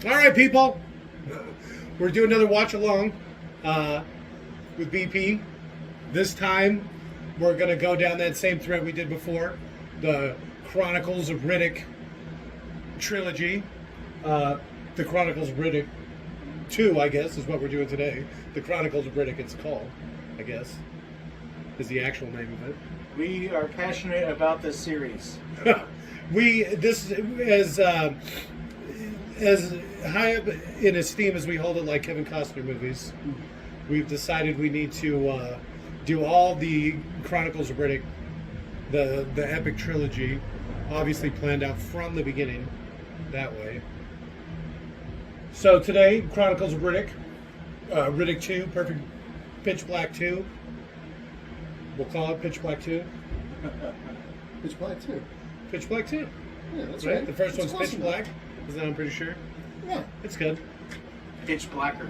All right, people. We're doing another watch along with BP. This time, we're going to go down that same thread we did before, the Chronicles of Riddick trilogy. The Chronicles of Riddick 2, I guess, is what we're doing today. The Chronicles of Riddick, it's called, I guess, is the actual name of it. We are passionate about this series. This as high up in esteem as we hold it, like Kevin Costner movies. We've decided we need to do all the Chronicles of Riddick, the epic trilogy, obviously planned out from the beginning that way. So today, Chronicles of Riddick, Riddick 2, Perfect Pitch Black 2. We'll call it Pitch Black 2. Pitch Black 2. Pitch Black 2. Yeah, that's Right? right. The first It's one's close Pitch enough. Black. Is that I'm pretty sure? Yeah. It's good. Pitch blacker.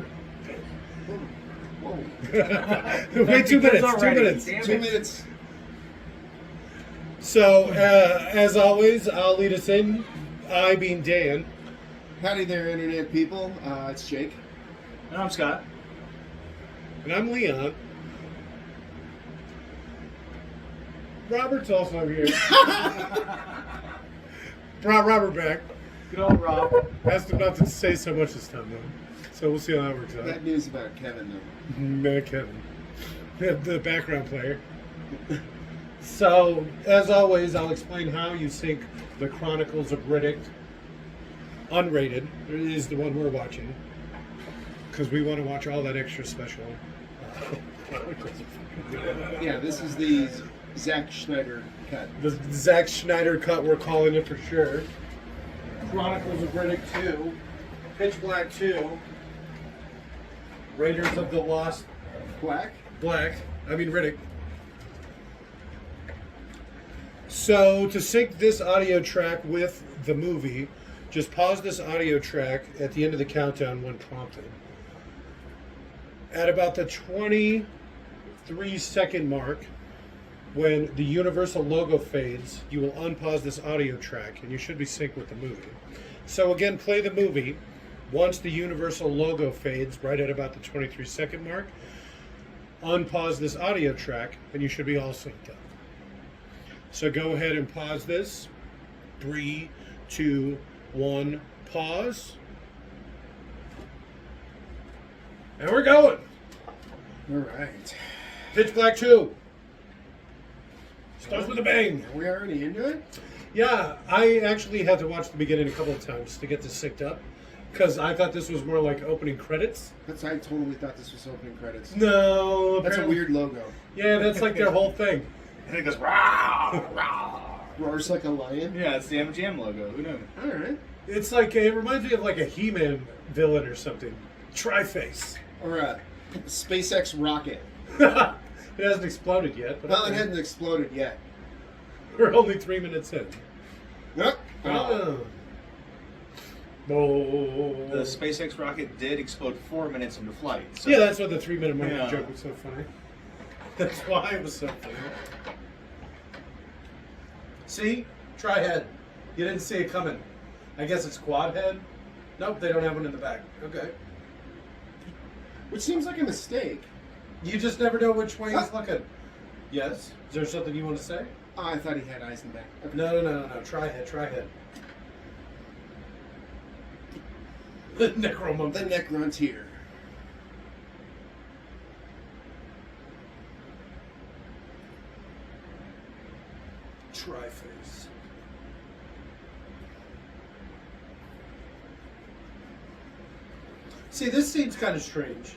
Whoa. Wait, 2 minutes. 2 already. minutes. Damn 2 it. minutes. So, as always, I'll lead us in. I being Dan. Howdy there, Internet people. It's Jake. And I'm Scott. And I'm Leon. Robert's also here. Brought Robert back. Good old Rob. Asked him not to say so much this time, though. So we'll see how that works out. That news about Kevin, though. Man, Kevin. The background player. So, as always, I'll explain how you sync the Chronicles of Riddick unrated. It is the one we're watching. Because we want to watch all that extra special. Yeah, this is the Zack Schneider cut. The Zack Schneider cut, we're calling it for sure. Chronicles of Riddick 2, Pitch Black 2, Raiders of the Lost Riddick. So, to sync this audio track with the movie, just pause this audio track at the end of the countdown when prompted. At about the 23-second mark, when the Universal logo fades, you will unpause this audio track and you should be synced with the movie. So again, play the movie. Once the Universal logo fades, right at about the 23-second mark, unpause this audio track and you should be all synced up. So go ahead and pause this. 3, 2, 1, pause. And we're going. All right. Pitch Black 2. Starts with a bang. Are we already into it? Yeah, I actually had to watch the beginning a couple of times to get this synced up. Because I thought this was more like opening credits. I totally thought this was opening credits. No. That's a apparently- weird logo. Yeah, that's like their whole thing. And it goes, rah, rah. Roars like a lion. Yeah, it's the M&Jam logo. Who knew? All right. It's like, it reminds me of like a He-Man villain or something. Tri-Face. Or a SpaceX rocket. It hasn't exploded yet. But Well, it hasn't exploded yet. We're only 3 minutes in. Nope. Oh. The SpaceX rocket did explode 4 minutes into flight. So Yeah, that's why the 3 minute mark Yeah. joke was so funny. That's why it was so funny. See? Try head. You didn't see it coming. I guess it's quad head. Nope, they don't have one in the back. Okay. Which seems like a mistake. You just never know which way he's looking. Yes? Is there something you want to say? Oh, I thought he had eyes in the back. Okay. No. Try head. The necromonkey. The neck runs here. Tri-face. See, this seems kind of strange.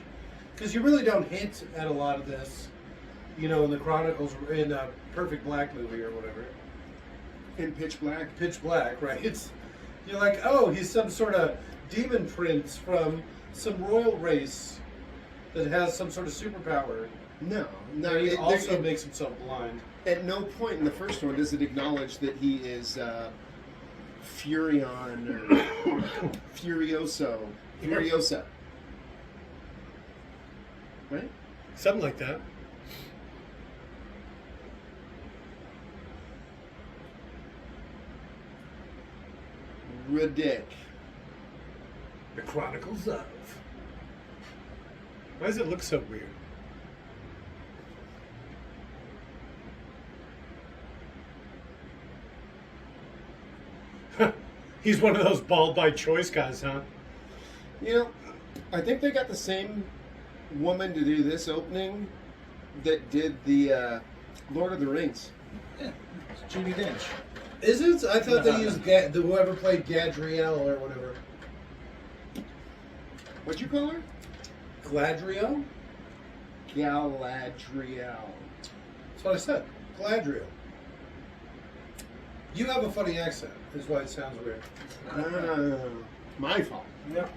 Because you really don't hint at a lot of this, you know, in the Chronicles, in the Perfect Black movie or whatever. In Pitch Black. Pitch Black, right? You're like, oh, he's some sort of demon prince from some royal race that has some sort of superpower. No. And he also it- makes himself blind. At no point in the first one does it acknowledge that he is Furion or Furiosa. Right? Something like that. Riddick. Chronicles of. Why does it look so weird? He's one of those bald by choice guys, huh? You know, I think they got the same woman to do this opening that did the Lord of the Rings. Yeah, it's Judi Dench. Is it? I thought they used whoever played Gadriel or whatever. What'd you call her? Gladriel? Galadriel. That's what I said. Gladriel. You have a funny accent, is why it sounds weird. My fault. Yep.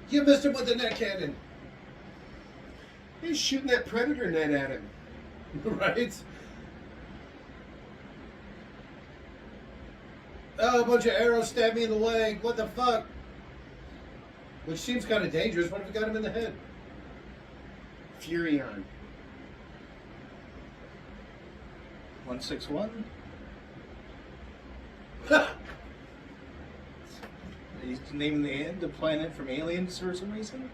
You missed him with the net cannon. He's shooting that predator net at him. Right? Oh, a bunch of arrows stabbed me in the leg. What the fuck? Which seems kind of dangerous. What if we got him in the head? Furion. 161. He's naming the planet from Aliens for some reason.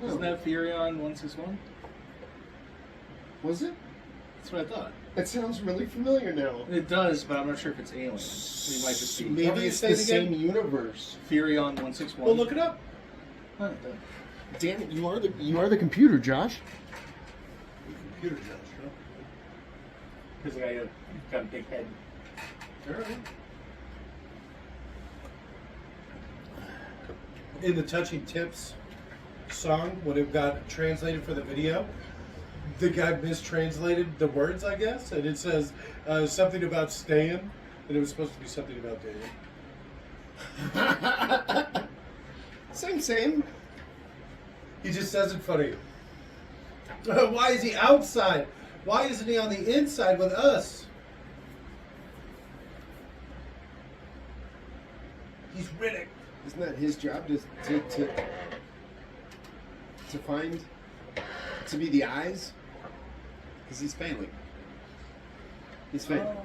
Isn't that Furion 161? Was it? That's what I thought. It sounds really familiar now. It does, but I'm not sure if it's aliens. It might just be. Maybe it's say the it again? same universe. Furion 161. Well, look it up. Oh, it does. Damn it! You are the computer, Josh. Computer judge, huh? Because the guy got a big head. All right. In the Touching Tips song, when it got translated for the video, the guy mistranslated the words, I guess, and it says something about staying, and it was supposed to be something about dating. Same. He just says it funny. Why is he outside? Why isn't he on the inside with us? He's Riddick. Isn't that his job to find, to be the eyes? Because he's failing. He's failing.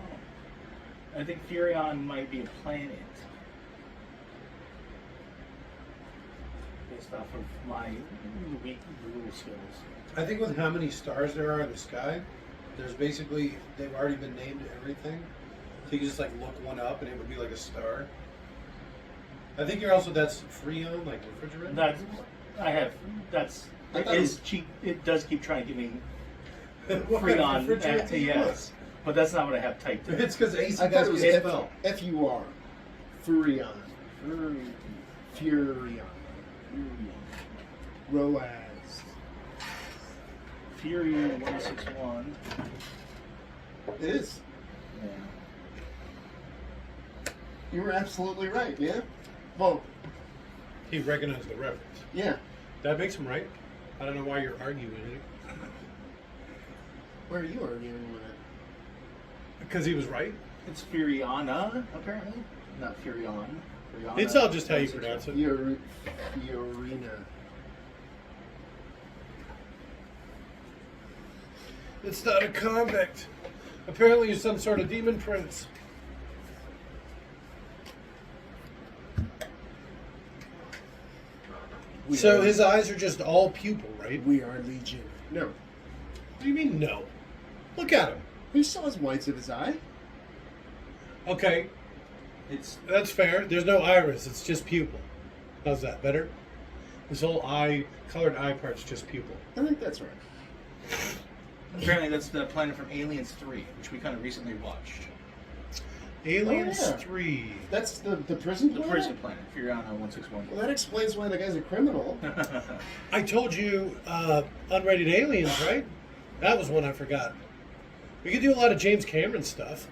I think Furion might be a planet. Based off of my weak rule skills. I think with how many stars there are in the sky, there's basically, they've already been named everything. So you can just like look one up and it would be like a star. I think you're also, that's Freon, like refrigerator? It does keep trying to give me What kind of Freon. refrigerator do you Yes. But that's not what I have typed in. It's because AC I thought guys it was can't spell. F-U-R. Furion. Furion. Roaz. Fury 161. It is. Yeah. You were absolutely right, yeah? Well, He recognized the reference. yeah. That makes him right. I don't know why you're arguing it. Where are you arguing with it? Because he was right. It's Furiana, apparently. Not Furion. Furiana. It's all just how you pronounce it. Fiorina. It's not a convict. Apparently he's some sort of demon prince. So his eyes are just all pupil, right? We are Legion. No. What do you mean, no? Look at him. He still has whites of his eye. Okay, that's fair. There's no iris. It's just pupil. How's that? Better? This whole colored eye part's just pupil. I think that's right. Apparently that's the planet from Aliens 3, which we kind of recently watched. Aliens Oh, yeah. 3. That's the prison The planet? prison planet, Furiana 161. Well, that explains why the guy's a criminal. I told you, Unrated Aliens, right? That was one I forgot. We could do a lot of James Cameron stuff.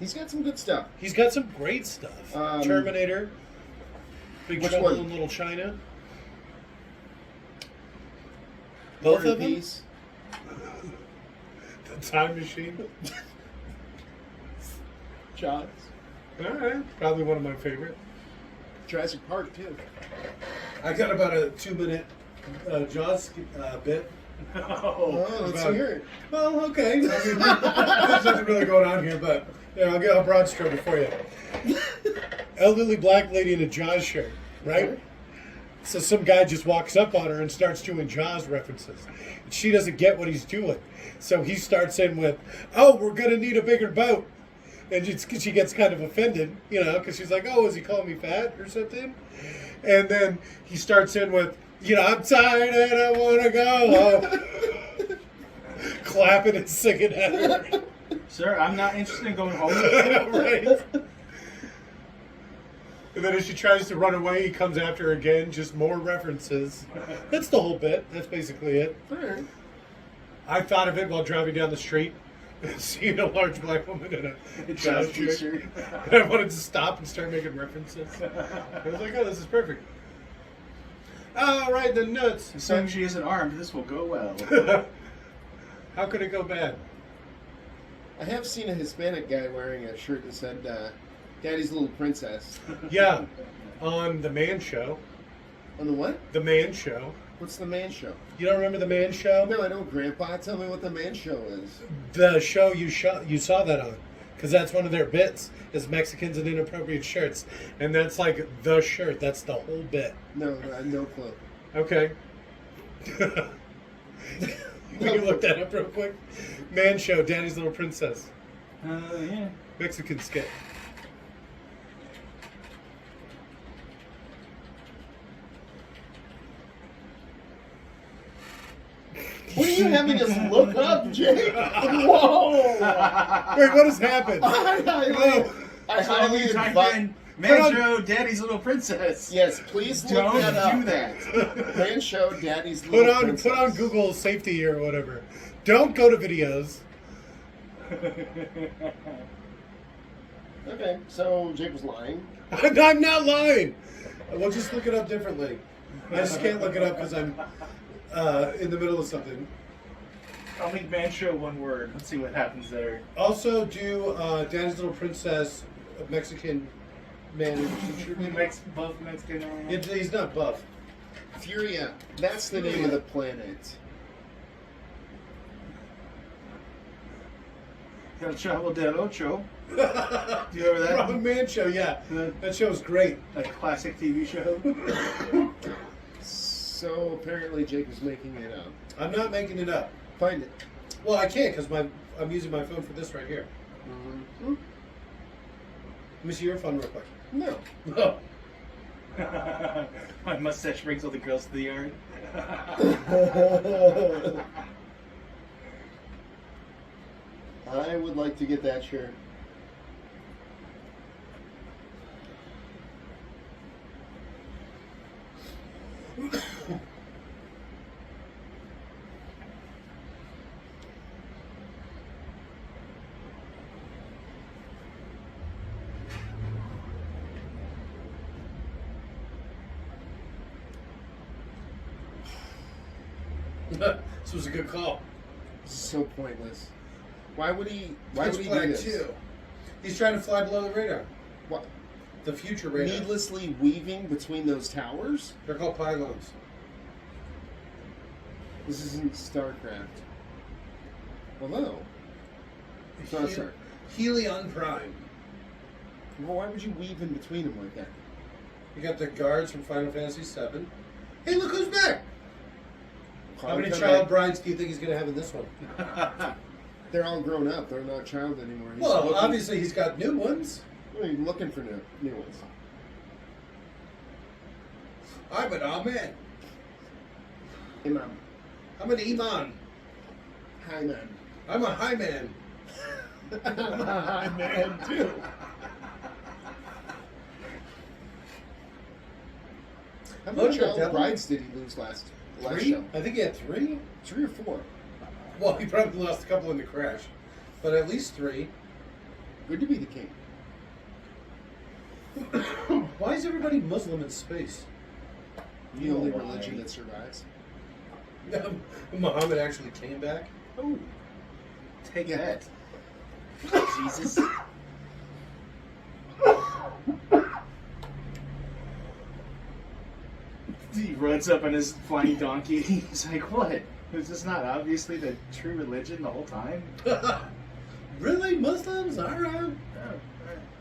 He's got some good stuff. He's got some great stuff. Terminator, Big which Trouble one? in Little China. War Both and of them? Peace. The Time Machine. Jaws. All right, probably one of my favorite. Jurassic Park, too. I got about a 2-minute Jaws bit. Oh, let's About- hear it. Well, okay. I mean, there's nothing really going on here, but yeah, I'll get a broad stroke for you. Elderly black lady in a Jaws shirt, right? So some guy just walks up on her and starts doing Jaws references. She doesn't get what he's doing. So he starts in with, "Oh, we're going to need a bigger boat." And she gets kind of offended, because she's like, "Oh, is he calling me fat or something?" And then he starts in with, "I'm tired and I want to go." Clapping and singing at her. Sir, I'm not interested in going home. Right. And then as she tries to run away, he comes after her again. Just more references. That's the whole bit. That's basically it. Alright. I thought of it while driving down the street, seeing a large black woman in a Jaws shirt. And I wanted to stop and start making references. I was like, "Oh, this is perfect." Oh, right, the nuts. As long as she isn't armed, this will go well. How could it go bad? I have seen a Hispanic guy wearing a shirt that said, Daddy's Little Princess. Yeah, on The Man Show. On the what? The Man Show. What's the Man Show? You don't remember The Man Show? No, I don't, Grandpa. Tell me what the Man Show is. The show you saw that on, because that's one of their bits is Mexicans in inappropriate shirts, and that's like the shirt. That's the whole bit. No, I have no clue. Okay. Will you look that up real quick? Man Show, Daddy's Little Princess, Yeah. Mexican skit. What are you having us look up, Jake? Whoa! Wait, what has happened? I So highly you type advise. in Man Show, Daddy's Little Princess. Yes, please look Don't that up. do that. Man Show, Daddy's Put Little on Princess. Google safety or whatever. Don't go to videos. Okay, so Jake was lying. I'm not lying. We'll just look it up differently. I just can't look it up because I'm in the middle of something. I'll make Man Show one word. Let's see what happens there. Also, do Daddy's Little Princess, a Mexican man in a t-shirt. Buff Mexican. He's not buff. Furia. That's the name of the planet. El Chavo del Ocho. Do you remember that? Robin Man Show, yeah. That show was great. A classic TV show. So apparently Jake was making it up. I'm not making it up. Find it. Well, I can't because I'm using my phone for this right here. Mm-hmm. Let me see your phone real quick. No. Oh. My mustache brings all the girls to the yard. I would like to get that shirt. This was a good call. So pointless. Why would he? Why Pitch would he Black do this? 2. He's trying to fly below the radar. What? The future radar. Needlessly weaving between those towers? They're called pylons. This isn't StarCraft. Although, it's not Star. Helion Prime. Well, why would you weave in between them like that? You got the guards from Final Fantasy VII. Hey, look who's back! How many child brides do you think he's going to have in this one? They're all grown up. They're not child anymore. He's Well, looking, obviously he's got new ones. he's looking for new ones. I'm an Amen. Imam. I'm an Iman. Hi, man. I'm a high man. Hi, man, too. How many Look at child that brides did he lose last 3? show? I think he had 3. 3 or 4. Well, he probably lost a couple in the crash. But at least 3. Good to be the king. Why is everybody Muslim in space? The only religion that survives. Muhammad actually came back. Oh, take that, Jesus. He runs up on his flying donkey. He's like, "What? Is this not obviously the true religion the whole time? Really? Muslims? All right.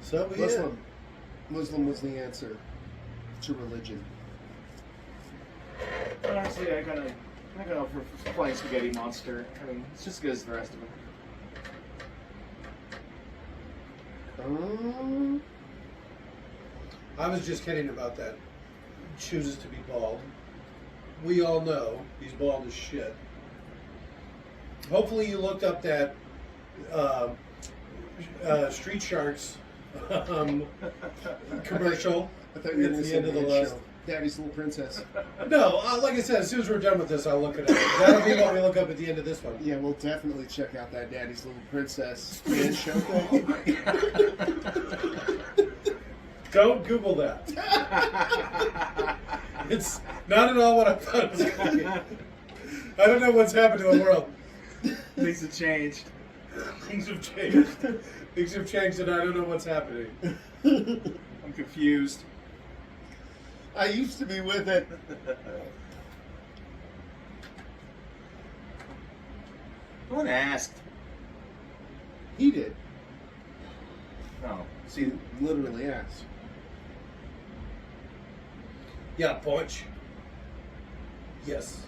So be it. Muslim was the answer to religion. Honestly, I gotta go for Flying Spaghetti Monster. I mean, it's just as good as the rest of them. I was just kidding about that. Chooses to be bald. We all know he's bald as shit. Hopefully, you looked up that Street Sharks commercial I thought you were at going to the say end of the the list. show. Daddy's Little Princess. No, like I said, as soon as we're done with this, I'll look it up. That'll be what we look up at the end of this one. Yeah, we'll definitely check out that Daddy's Little Princess fan show thing. Don't Google that. It's not at all what I thought it was going to be. I don't know what's happened to the world. Things have changed. Things have changed. Things have changed, and I don't know what's happening. I'm confused. I used to be with it. No one asked. He did. No. See, literally asked. Yeah, punch. Yes.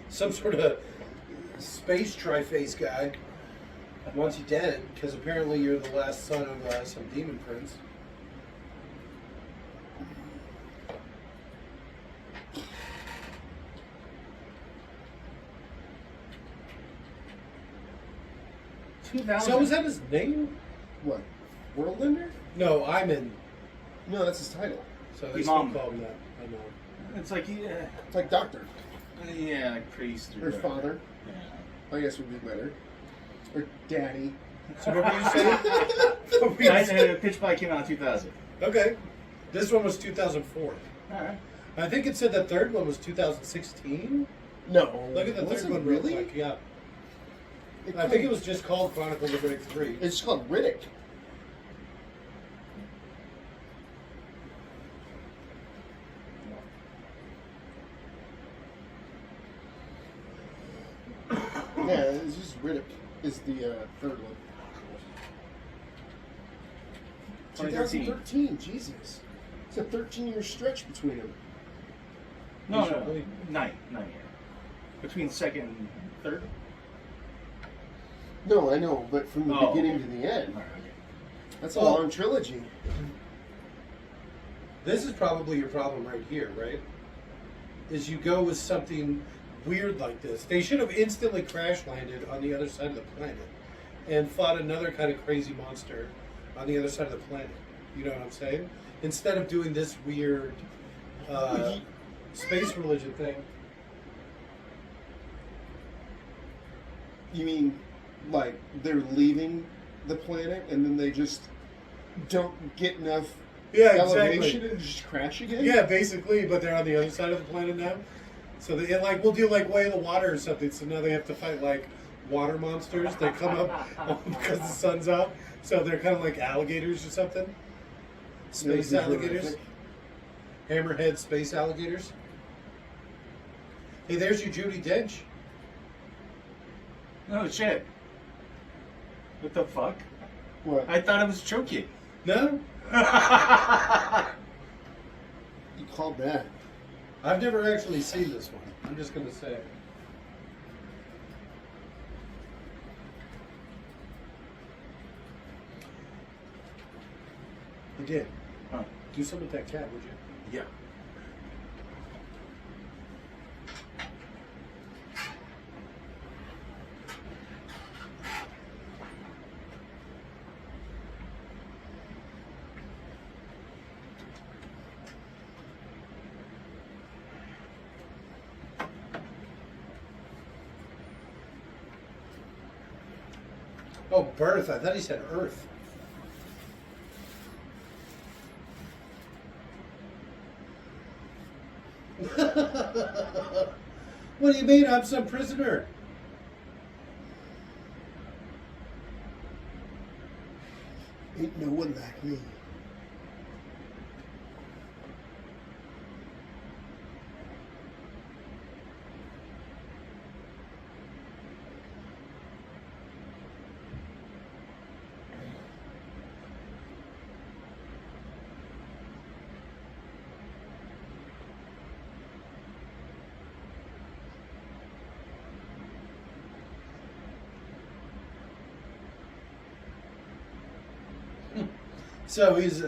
Some sort of space tri-face guy wants you dead because apparently you're the last son of some demon prince. So is that his name? What? Worldlinder? No, I'm in. No, that's his title. So they Imam. still call him that. I know. It's like, It's like doctor like priest or whatever. father. Yeah. I guess would be better. Or daddy. So what were you saying? What were you saying? Pitch Black came out in 2000. Okay. This one was 2004. Alright. I think it said the third one was 2016. No. Look at the Was third it one real really? quick. Yeah. It I think it was just called Chronicles of Riddick 3. It's called Riddick. Yeah, it's just Riddick is the third one. 2013. 2013, Jesus. It's a 13-year stretch between them. No, Usually. 9 year. Between second and third? No, I know, but from the Oh, beginning okay. to the end. Alright, okay. That's a Well- long trilogy. This is probably your problem right here, right? Is you go with something weird like this. They should have instantly crash landed on the other side of the planet and fought another kind of crazy monster on the other side of the planet. You know what I'm saying? Instead of doing this weird space religion thing. You mean, like, they're leaving the planet and then they just don't get enough Yeah, elevation exactly. and just crash again? Yeah, basically, but they're on the other side of the planet now. So they, we'll do like Way of the Water or something. So now they have to fight like water monsters. They come up because the sun's out. So they're kind of like alligators or something. Space That would be alligators. horrific. Hammerhead space alligators. Hey, there's your Judi Dench. Oh shit. What the fuck? What? I thought it was Choki. No, You called that. I've never actually seen this one. I'm just gonna say. You did. Huh. Do something with that cat, would you? Yeah. Oh, birth. I thought he said earth. What do you mean? I'm some prisoner. Ain't no one like me. So he's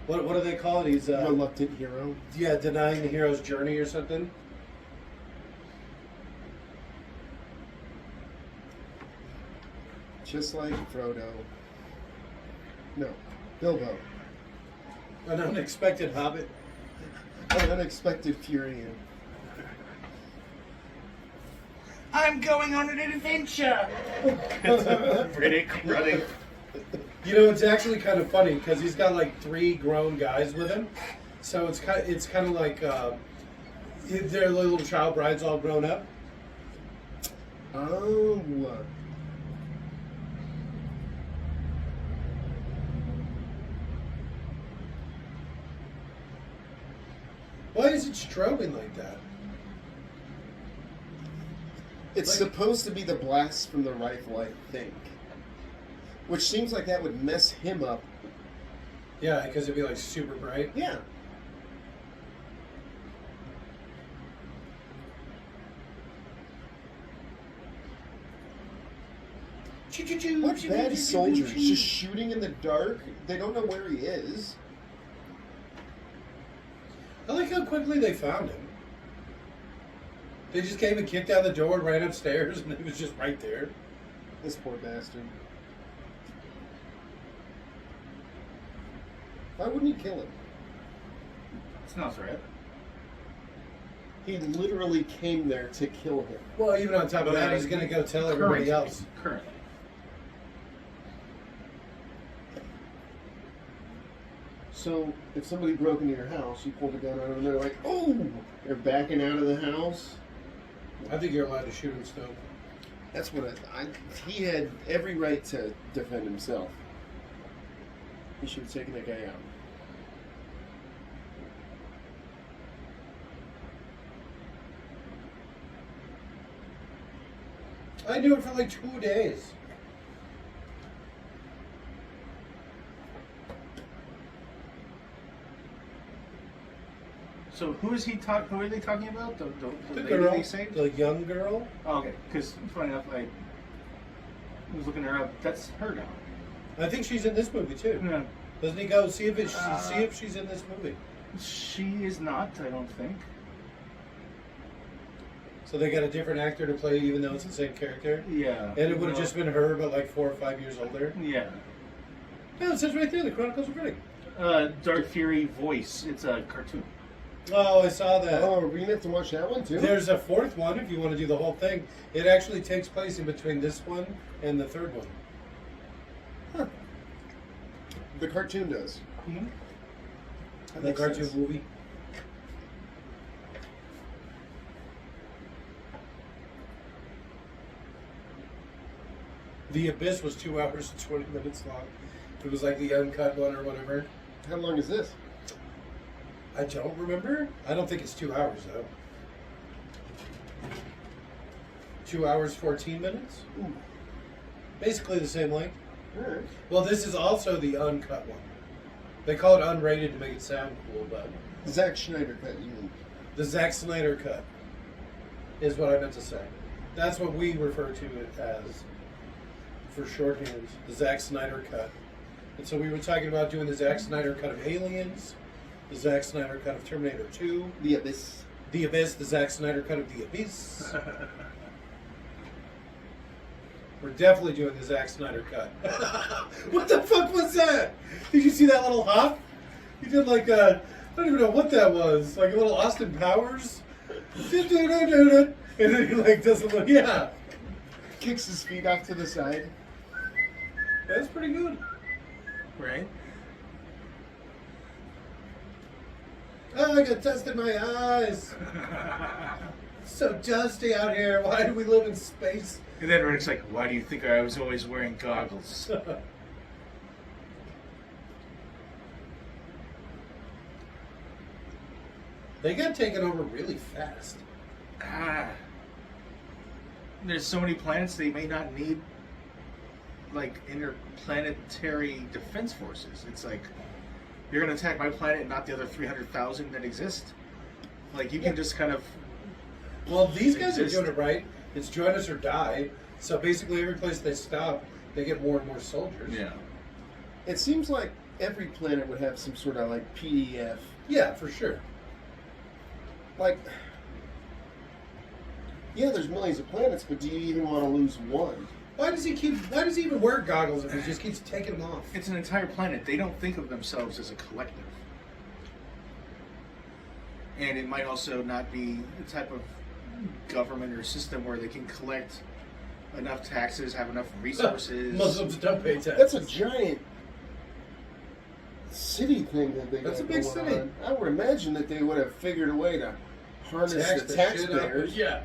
what do they call it? He's Reluctant hero. yeah, denying the hero's journey or something. Just like Frodo. No, Bilbo. An unexpected hobbit. An unexpected Furian. I'm going on an adventure. Riddick running. You know, it's actually kind of funny because he's got like 3 grown guys with him, so it's kind of like their little child bride's all grown up. Oh. Why is it strobing like that? It's Like- supposed to be the blast from the rifle, I think. Which seems like that would mess him up. Yeah, because it'd be like super bright. Yeah. What bad soldiers just shooting in the dark? They don't know where he is. I like how quickly they found him. They just came and kicked down the door and ran upstairs, and he was just right there. This poor bastard. Why wouldn't he kill him? It's not right. He literally came there to kill him. Well, even on top of that, he's going to go tell everybody else. Currently. So, if somebody broke into your house, you pulled a gun out and they're like, oh! They're backing out of the house. I think you're allowed to shoot him still. That's what he had every right to defend himself. He should have taken that guy out. I knew it for like 2 days. So who is he talk? Who are they talking about? The The lady girl, they saved? the young girl. Oh, okay, because funny enough, I was looking her up. That's her now. I think she's in this movie too. Yeah. Doesn't he go see if she's in this movie? She is not. I don't think. So they got a different actor to play, even though it's the same character. Yeah. And it would have just been her, but like 4 or 5 years older. Yeah. No, it says right there, the Chronicles of Riddick. Dark Fury voice. It's a cartoon. Oh, I saw that. Oh, we have to watch that one too? There's a 4th one if you want to do the whole thing. It actually takes place in between this one and the 3rd one. Huh. The cartoon does. Mm-hmm. That The makes cartoon sense. movie. The Abyss was 2 hours and 20 minutes long. It was like the uncut one or whatever. How long is this? I don't remember. I don't think it's 2 hours though. 2 hours 14 minutes. Ooh. Basically the same length. Alright. Well, this is also the uncut one. They call it unrated to make it sound cool, but Zack Schneider cut you. the Zack Snyder cut is what I meant to say. That's what we refer to it as for shorthand, the Zack Snyder cut. And so we were talking about doing the Zack Snyder cut of Aliens, the Zack Snyder cut of Terminator 2, The Abyss. The Abyss, the Zack Snyder cut of The Abyss. We're definitely doing the Zack Snyder cut. What the fuck was that? Did you see that little hop? He did like a, I don't even know what that was. Like a little Austin Powers. And then he like does a little, yeah. Kicks his feet off to the side. That's pretty good. Right. Oh, I got dust in my eyes. It's so dusty out here. Why do we live in space? And then Riddick's like, why do you think I was always wearing goggles? They got taken over really fast. There's so many planets they may not need like interplanetary defense forces. It's like you're gonna attack my planet and not the other 300,000 that exist. Like you can just kind of. Well, these guys are doing it right. It's join us or die. So basically, every place they stop, they get more and more soldiers. Yeah. It seems like every planet would have some sort of like PDF. Yeah, for sure. Like, yeah, there's millions of planets, but do you even want to lose one? Why does he even wear goggles if he just keeps taking them off? It's an entire planet. They don't think of themselves as a collective. And it might also not be the type of government or system where they can collect enough taxes, have enough resources. Muslims don't pay taxes. That's a giant city thing that they That's got a big going city. on. I would imagine that they would have figured a way to harness Tax the shit out of taxpayers. Yeah.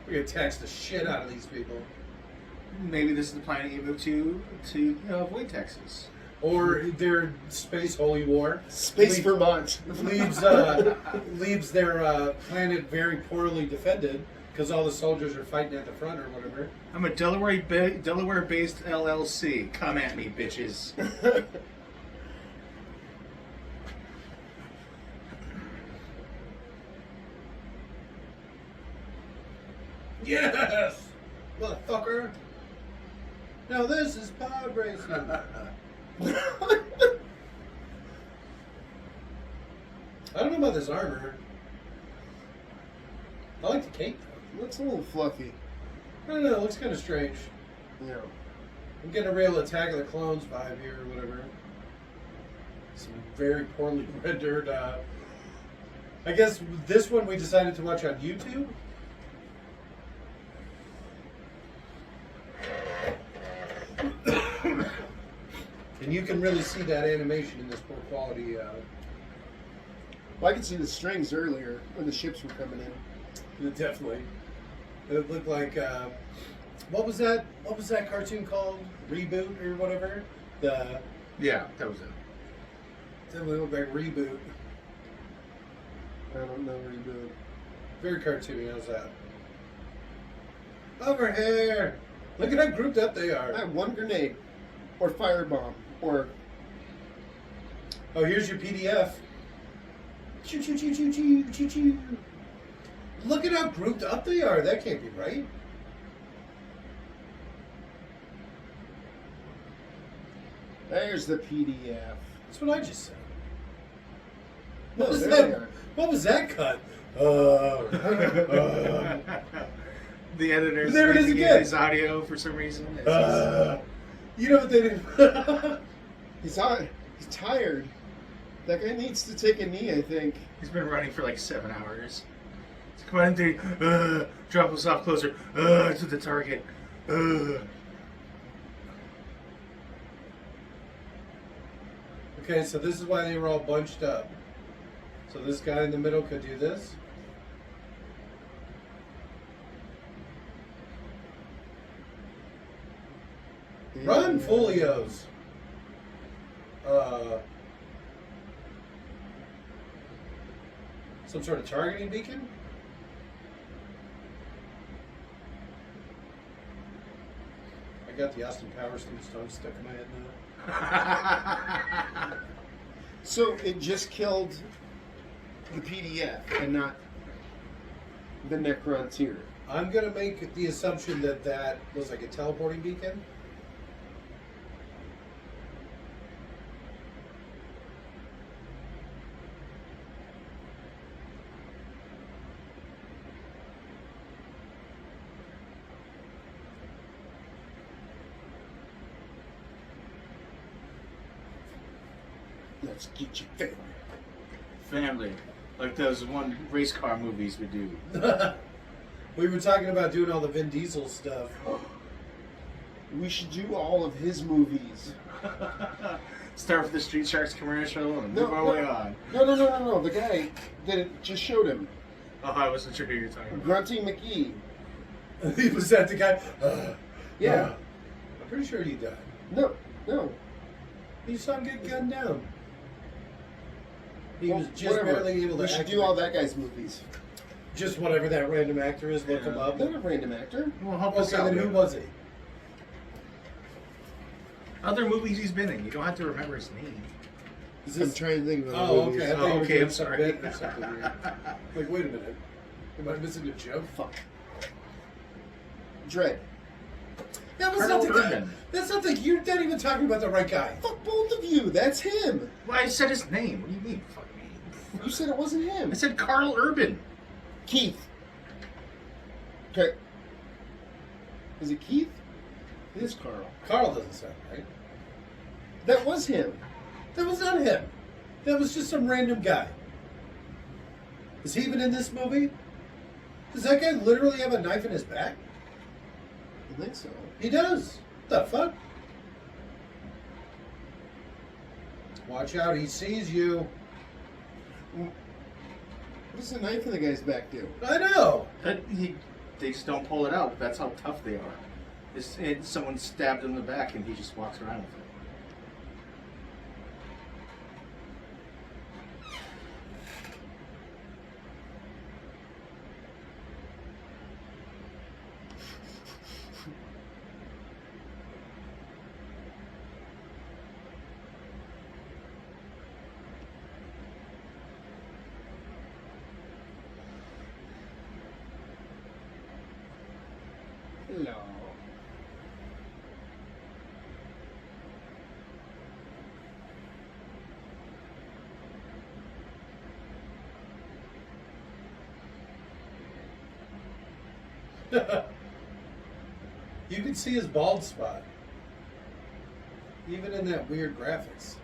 We're going to tax the shit out of these people. Maybe this is the planet you move to avoid taxes. Or their space holy war. Space Leave- Vermont. leaves their planet very poorly defended because all the soldiers are fighting at the front or whatever. I'm a Delaware-based LLC. Come at me, bitches. Yes! Motherfucker! Now this is pod racing. I don't know about this armor. I like the cape though. Looks a little fluffy. I don't know, it looks kind of strange. Yeah. I'm getting a real Attack of the Clones vibe here or whatever. Some very poorly rendered. I guess this one we decided to watch on YouTube. And you can really see that animation in this poor quality. Well, I could see the strings earlier when the ships were coming in. Definitely. It looked like what was that? What was that cartoon called? Reboot or whatever. Yeah, that was it. Definitely looked like Reboot. I don't know reboot. Very cartoony. How's that? Over here. Look at how grouped up they I are. have one grenade, or firebomb, or Oh, here's your PDF. Choo choo choo choo choo choo choo. Look at how grouped up they are. That can't be right. there's the PDF. That's what I just said. No, What was there that? they are. What was that cut? The editor's There it is using again. his audio for some reason. You know what they did? He's tired. That guy needs to take a knee, I think. He's been running for like 7 hours. Come on, dude. Drop us off closer. To the target. Okay, so this is why they were all bunched up. So this guy in the middle could do this. Run, folios. Some sort of targeting beacon? I got the Austin Powers tombstone stuck in my head now. So it just killed the PDF and not the Necrontyr. I'm gonna make the assumption that that was like a teleporting beacon. Let's get your family. Family. Like those one race car movies would do. We were talking about doing all the Vin Diesel stuff. We should do all of his movies. Start with the Street Sharks commercial and No, move our no. way on. No. The guy that it just showed him, Oh, I wasn't sure who you're talking about. Grunty McGee. Was that the guy? Yeah. I'm pretty sure he died. No. You saw him get gunned down. He Well, was just whatever. barely able to We should act do like- all that guy's movies. Just whatever that random actor is, look Yeah. him up. Not a random actor. Well, help us Okay, out. then who man. was he? Other movies he's been in. You don't have to remember his name. I'm trying to think of the Oh, movies. okay. I thought you were okay, doing I'm some sorry. bit or something weird. Like, wait a minute. Am I missing a joke? Fuck. Dread. That was Colonel not the guy. Urban. That's not the. You're not even talking about the right guy. Fuck both of you. That's him. Well, I said his name. What do you mean? Fuck me. You said it wasn't him. I said Karl Urban. Keith. Okay. Is it Keith? It is Carl. Karl doesn't sound right. That was him. That was not him. That was just some random guy. Is he even in this movie? Does that guy literally have a knife in his back? I think so. He does. The fuck? Watch out, he sees you. What does the knife in the guy's back do? I know. They just don't pull it out. That's how tough they are. Someone stabbed him in the back and he just walks around with it. Hello. You can see his bald spot. Even in that weird graphics.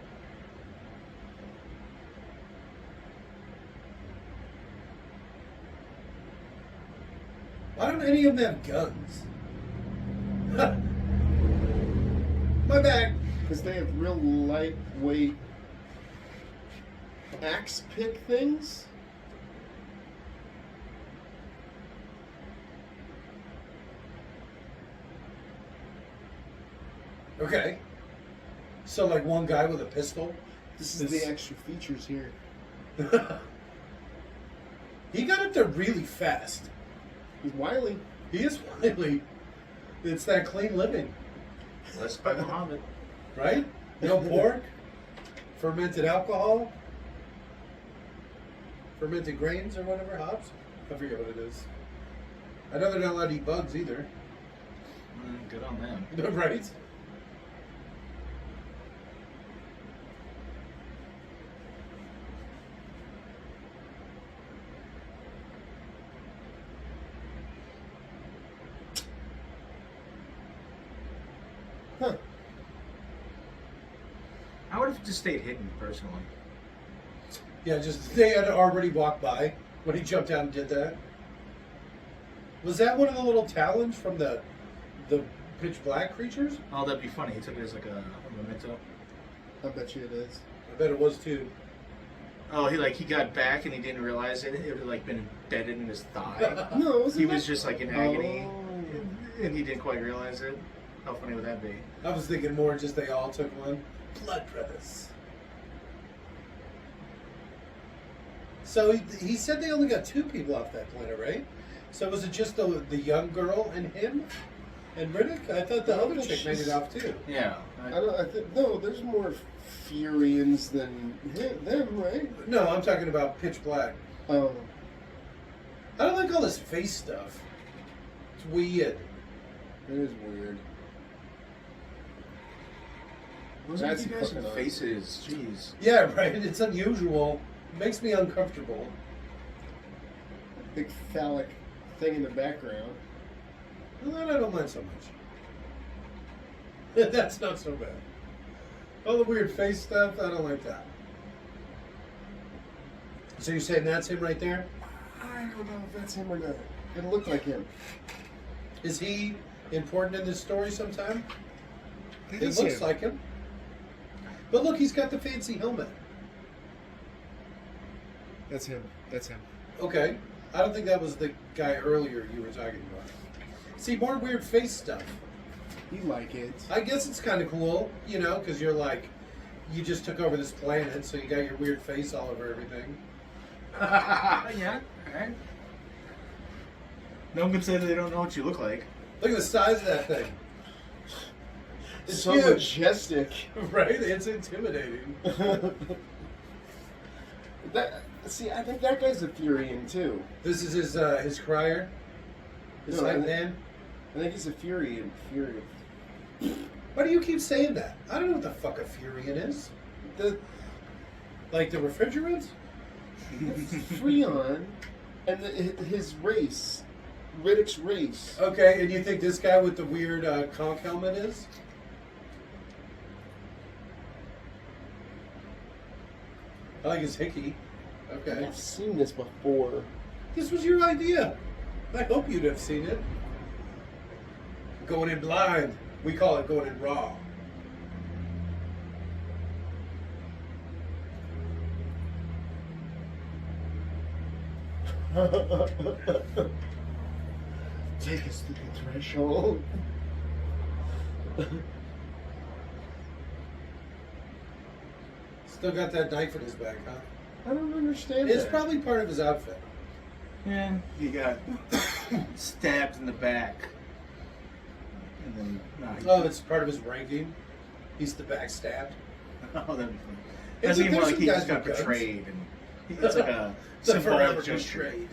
Why don't any of them have guns? My bag. Because they have real lightweight axe pick things. Okay. So like one guy with a pistol. This is the extra features here. He got up there really fast. He's wily. He is finally. It's that clean living, Blessed by Muhammad. right? No pork, fermented alcohol, fermented grains or whatever, hops. I forget what it is. I know they're not allowed to eat bugs either. Good on them. Right? Huh. I would have just stayed hidden, personally. Yeah, just they had already walked by when he jumped out and did that. Was that one of the little talons from the pitch black creatures? Oh, that'd be funny. He took it as like a memento. I bet you it is. I bet it was too. Oh, he got back and he didn't realize it. It had like been embedded in his thigh. No, it wasn't. He was just like in agony, Oh. and he didn't quite realize it. How funny would that be? I was thinking more just they all took one. Blood brothers. So he said they only got 2 people off that planet, right? So was it just the young girl and him and Riddick? I thought the other chick made it off too. Yeah. I think no. There's more Furians than them, right? No, I'm talking about Pitch Black. Oh, I don't like all this face stuff. It's weird. it is weird. Those That's you guys fucking in odd. faces. Jeez. Yeah, right. It's unusual. It makes me uncomfortable. Big phallic thing in the background. Well, that I don't mind so much. That's not so bad. All the weird face stuff, I don't like that. So you're saying that's him right there? I don't know if that's him or not. It looked like him. Is he important in this story sometime? It It is looks him. like him. But look, he's got the fancy helmet. That's him. That's him. Okay. I don't think that was the guy earlier you were talking about. See, more weird face stuff. You like it. I guess it's kind of cool, you know, because you're like, you just took over this planet, so you got your weird face all over everything. Yeah, alright. No one can say that they don't know what you look like. Look at the size of that thing. It's so huge. majestic. Right? It's intimidating. See, I think that guy's a Furion too. This is his crier? His No, right hand? I think he's a Furion. Why do you keep saying that? I don't know what the fuck a Furion is. Like the refrigerant? Freon and his race, Riddick's race. Okay, and you think this guy with the weird conch helmet is? I like his hickey. Okay. I've seen this before. This was your idea. I hope you'd have seen it. Going in blind. We call it going in raw. Take us to the threshold. Still got that knife in his back, huh? I don't understand It's that. probably part of his outfit. Yeah. He got stabbed in the back. And then, Oh, it's part of his ranking. He's the backstabbed. Oh, then. It's That seems there's like some he guys just got with guns. betrayed. And it's like a The forever symbolic gesture. betrayed.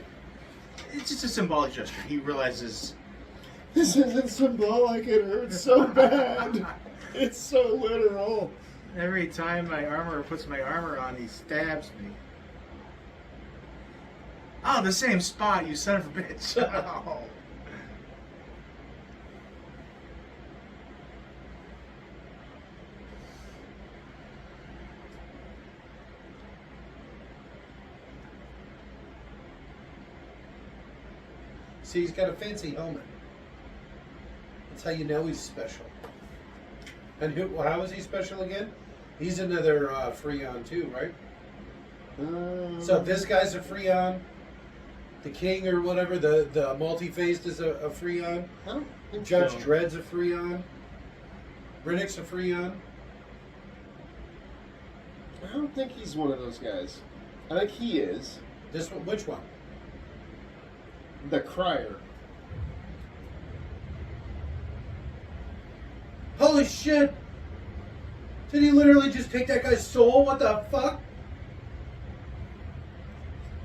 It's just a symbolic gesture. He realizes. This isn't symbolic. It hurts so bad. It's so literal. Every time my armor puts my armor on, he stabs me. Oh, the same spot, you son of a bitch. Oh. See, he's got a fancy helmet. That's how you know he's special. And how is he special again? He's another Freon too, right? So this guy's a Freon. The King or whatever, the multi-faced is a Freon. I don't think Judge so. Dredd's a Freon. Riddick's a Freon. I don't think he's one of those guys. I think he is. This one, which one? The Crier. Holy shit! Did he literally just take that guy's soul? What the fuck?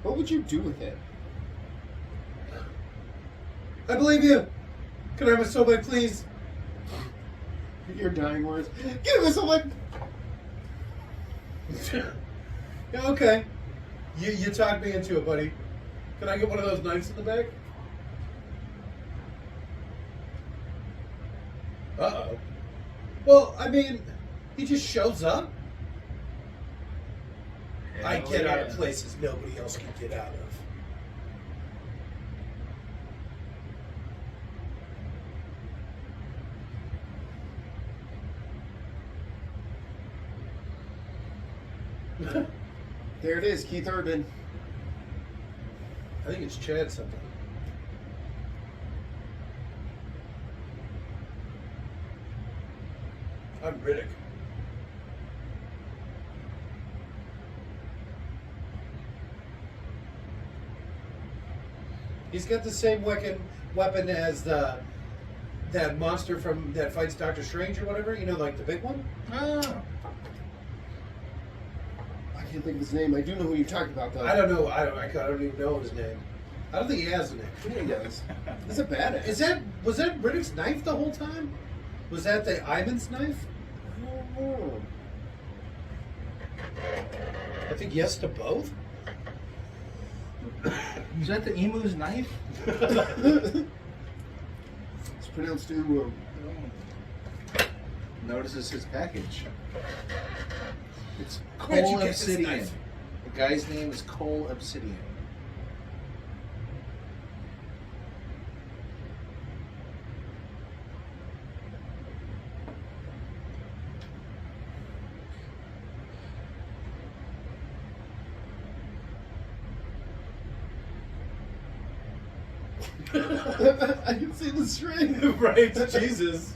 What would you do with it? I believe you. Can I have a soul back, please? Your dying words. Give us a lick. Yeah, okay. You talked me into it, buddy. Can I get one of those knives in the back? Uh-oh. Well, I mean, he just shows up. I get out of places nobody else can get out of. There it is, Keith Urban. I think it's Chad something. I'm Riddick. He's got the same weapon as that monster from that fights Doctor Strange or whatever. You know, like the big one. Oh. I can't think of his name. I do know who you're talking about, though. I don't know. I don't even know his name. I don't think he has a name. Yeah, he does. He's a badass. Was that Riddick's knife the whole time? Was that the Ivan's knife? I don't know. I think yes to both. Is that the emu's knife? It's pronounced Uwu. Notices his package. It's Where'd you Coal get this Obsidian. knife? The guy's name is Coal Obsidian. I can see the string. Right? Jesus.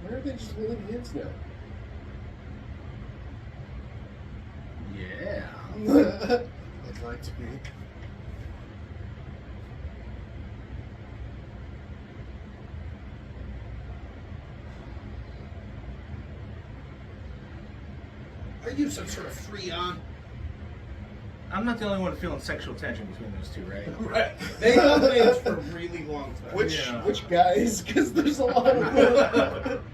Why are they just holding hands now? Yeah. I'd like to be. Are you some sort of freon? I'm not the only one feeling sexual tension between those two, right? Right. They held hands for a really long time. Which guys? Because there's a lot of them.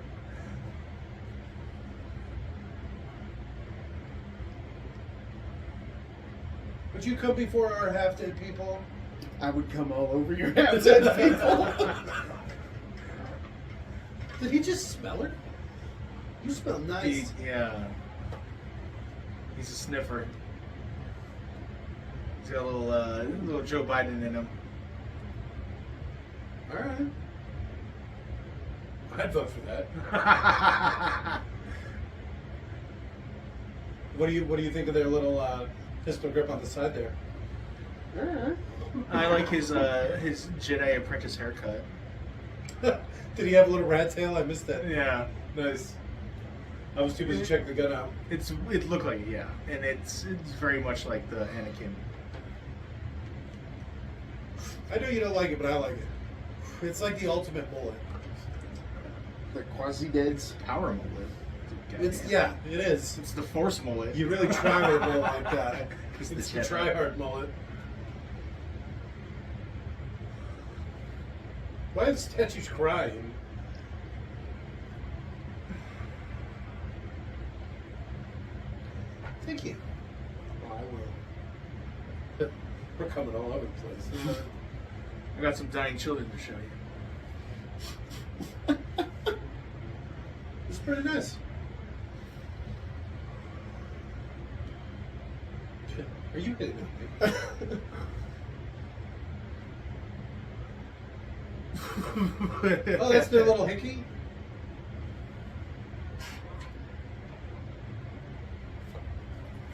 Would you come before our half-dead people? I would come all over your half-dead people. Did he just smell her? You smell nice. Yeah. He's a sniffer. He's got a little Joe Biden in him. All right. I'd vote for that. What do you think of their little pistol grip on the side there? I like his Jedi apprentice haircut. Did he have a little rat tail? I missed that. Yeah. Nice. I was too busy checking the gun out. It looked like it, yeah, and it's very much like the Anakin. I know you don't like it, but I like it. It's like the ultimate mullet. The quasi-deads. Power mullet. It's yeah, it is. It's the Force mullet. You really try to mullet like that. It's It's the the Jedi. try hard mullet. Why are the statues crying? Thank you. Oh, I will. We're coming all over the place. I got some dying children to show you. It's pretty nice. Are you kidding me? Oh, that's their little hickey?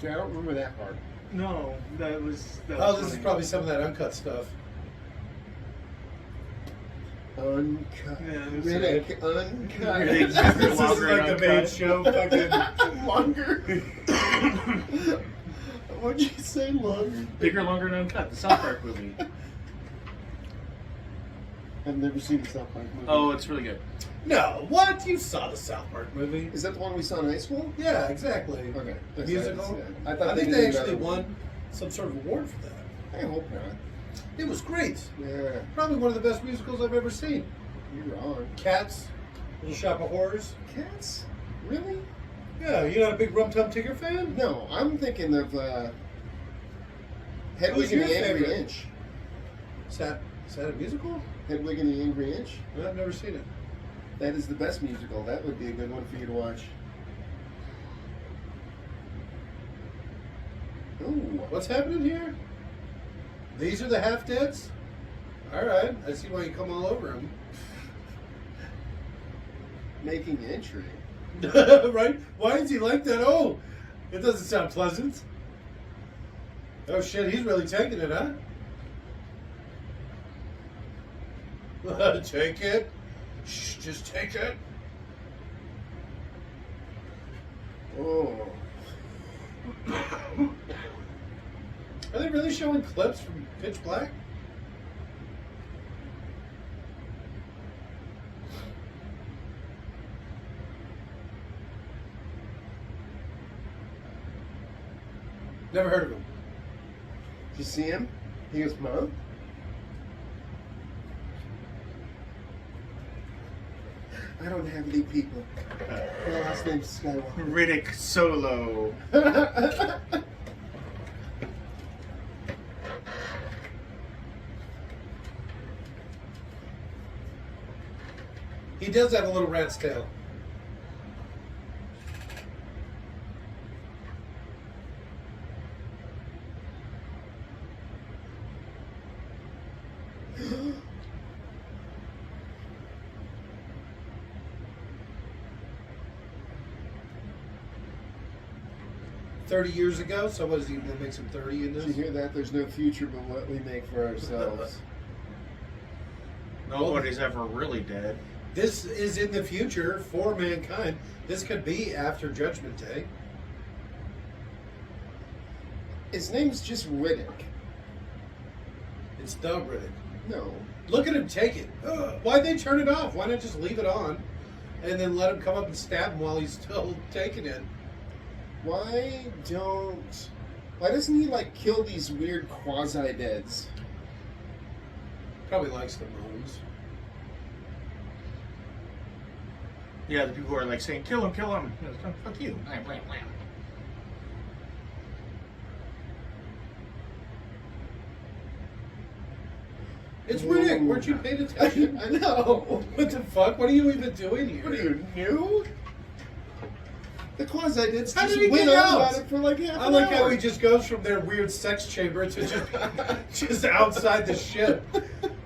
Yeah, I don't remember that part. No, that was. Oh, this is probably some of that uncut stuff. Uncut. Yeah, it was Riddick, uncut. Riddick. This is Longer like the and main uncut. show. Fucking. Longer. What'd you say, longer? Bigger, longer, and uncut. The South Park movie. I've never seen the South Park movie. Oh, it's really good. No, what? You saw the South Park movie? Is that the one we saw in high school? Yeah, exactly. Okay. The That's musical? nice, yeah. I thought I think did they actually another one. won some sort of award for that. I hope not. It was great. Yeah, Probably one of the best musicals I've ever seen. you're wrong. Cats, Little Shop of Horrors. Cats? Really? Yeah, you're not a big Rum Tum Tigger fan? No, I'm thinking of Hedwig Who's and your the Angry favorite? Inch. Is that a musical? Hedwig and the Angry Inch? I've never seen it. That is the best musical. That would be a good one for you to watch. Ooh. What's happening here? These are the half-deads? Alright, I see why you come all over them. Making entry. Right? Why is he like that? Oh, it doesn't sound pleasant. Oh shit, he's really taking it, huh? Take it. Shh, just take it. Oh. Are they really showing clips from Pitch Black? Never heard of him. Did you see him? He goes, Mom? I don't have any people. My last name's Skywalker. Riddick Solo. He does have a little rat's tail. 30 years ago. So what is he? That makes him 30 in Did you this. hear that? There's no future but what we make for ourselves. Nobody's ever really dead. This is in the future for mankind. This could be after Judgment Day. His name's just Riddick. It's the Riddick. No. Look at him take it. Why'd they turn it off? Why not just leave it on and then let him come up and stab him while he's still taking it? Why doesn't he like kill these weird quasi-deads? Probably likes the moans. Yeah, the people who are like saying, kill him, kill him. You know, fuck you. Blam, blam, blam. It's Riddick. Weren't you paying attention? I know. What the fuck? What are you even doing here? What are you, new? The quasi-deads How just did he went get on out? about it for like half I an like hour. how he just goes from their weird sex chamber to just outside the ship.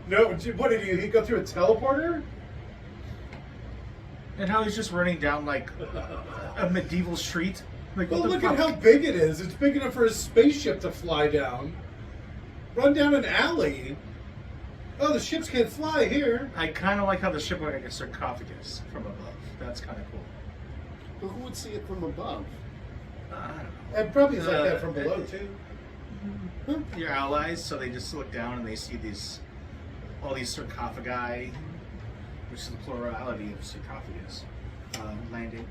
No, what did he go through a teleporter? And how he's just running down like a medieval street. Like, Well, what the look fuck? at how big it is. It's big enough for a spaceship to fly down. Run down an alley. Oh, the ships can't fly here. I kind of like how the ship looked like a sarcophagus from above. That's kind of cool. But who would see it from above? I don't know. And probably it's like that from below too. Your allies, so they just look down and they see all these sarcophagi, which is the plurality of sarcophagus, landing.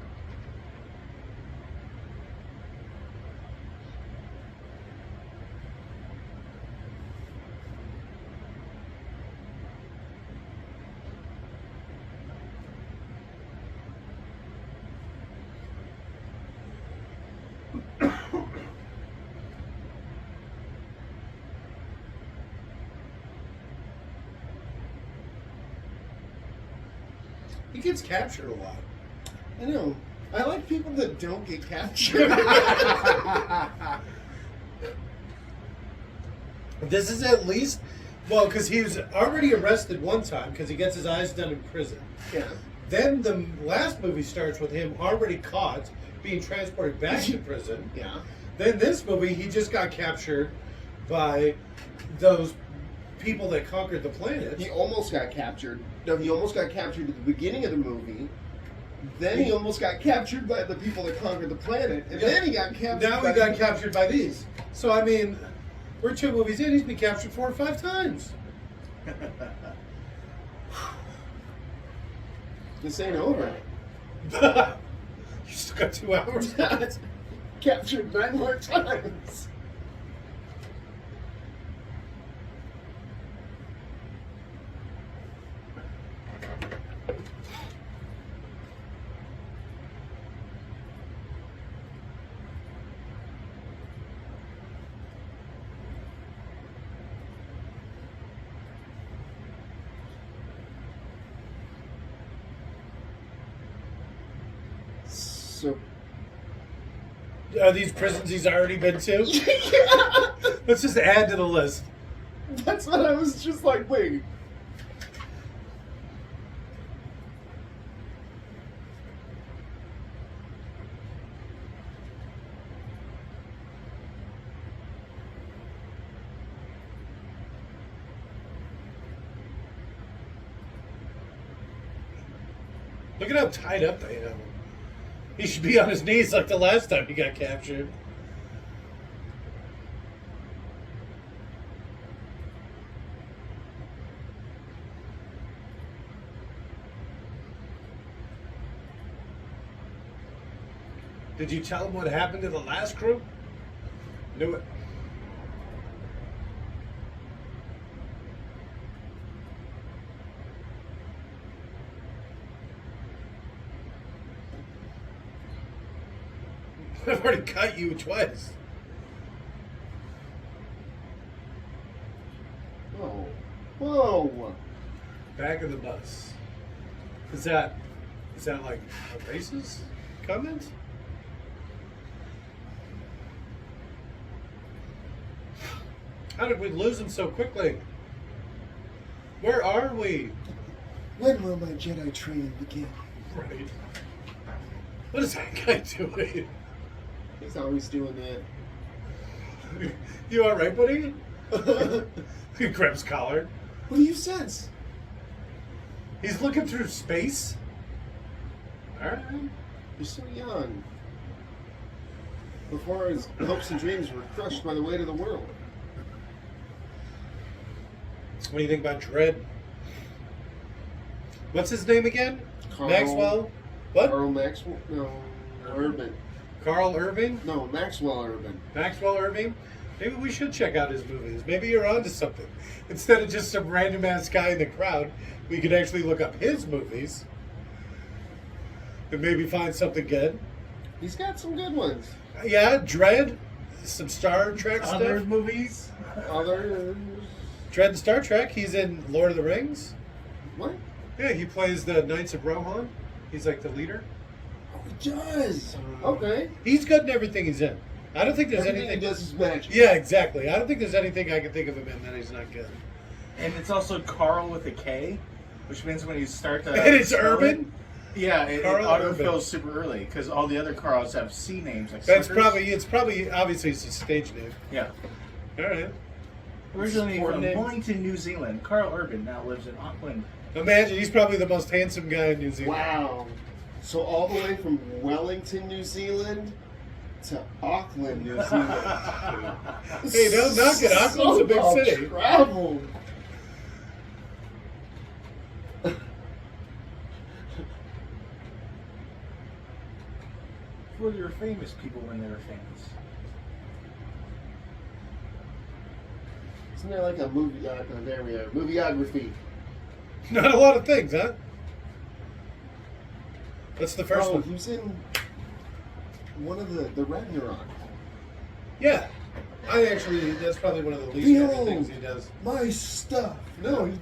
He gets captured a lot. I know. I like people that don't get captured. This is at least, well, because he was already arrested one time because he gets his eyes done in prison. Yeah. Then the last movie starts with him already caught, being transported back to prison. Yeah. Then this movie, he just got captured by those people that conquered the planet. He almost got captured. No, he almost got captured at the beginning of the movie. Then he almost got captured by the people that conquered the planet. And then he got captured Now by he got captured by these. So, I mean, we're 2 movies in, he's been captured 4 or 5 times. This ain't over. You still got 2 hours. Captured 9 more times. So Are these prisons he's already been to? yeah, Let's just add to the list. that's what I was just like, wait. Look at how tied up they have him. He should be on his knees like the last time he got captured. Did you tell him what happened to the last crew? Knew it. I've already cut you twice. Whoa. Whoa. Back of the bus. Is that like a racist comment? How did we lose him so quickly? Where are we? When will my Jedi training begin? Right. What is that guy doing? He's always doing that. You all right, buddy? He grabs collar. What do you sense? He's looking through space. All right. You're so young. Before his hopes and dreams were crushed by the weight of the world. What do you think about Dredd? What's his name again? Karl. Maxwell? What? Karl Maxwell? No. Urban. Carl Irving? No, Maxwell Urban. Maxwell Irving? Maybe we should check out his movies. Maybe you're onto something. Instead of just some random ass guy in the crowd, we could actually look up his movies and maybe find something good. He's got some good ones. Yeah, Dredd, some Star Trek Other stuff. movies? Other. Dredd and Star Trek. He's in Lord of the Rings. What? Yeah, he plays the Knights of Rohan. He's like the leader. Oh, he does. Okay. He's good in everything he's in. I don't think there's Everything anything. he does is magic. Yeah, exactly. I don't think there's anything I can think of him in that he's not good. And it's also Karl with a K, which means when you start to. And it's spell Urban? Yeah, it Karl Urban. autofills super early because all the other Karls have C names like. That's Slickers. it's probably obviously it's a stage name. Yeah. All right. Originally Support from name. Wellington, New Zealand, Karl Urban now lives in Auckland. Imagine he's probably the most handsome guy in New Zealand. Wow. So all the way from Wellington, New Zealand to Auckland, New Zealand. Hey, don't knock it. Auckland's a big So-called city. Travel. Well, you're famous people when they were famous. Isn't there like a movie? There we are. Movieography. Not a lot of things, huh? That's the first Oh, one. he was in one of the Ragnarok. Yeah. That's probably one of the least favorite things he does. My stuff. No, he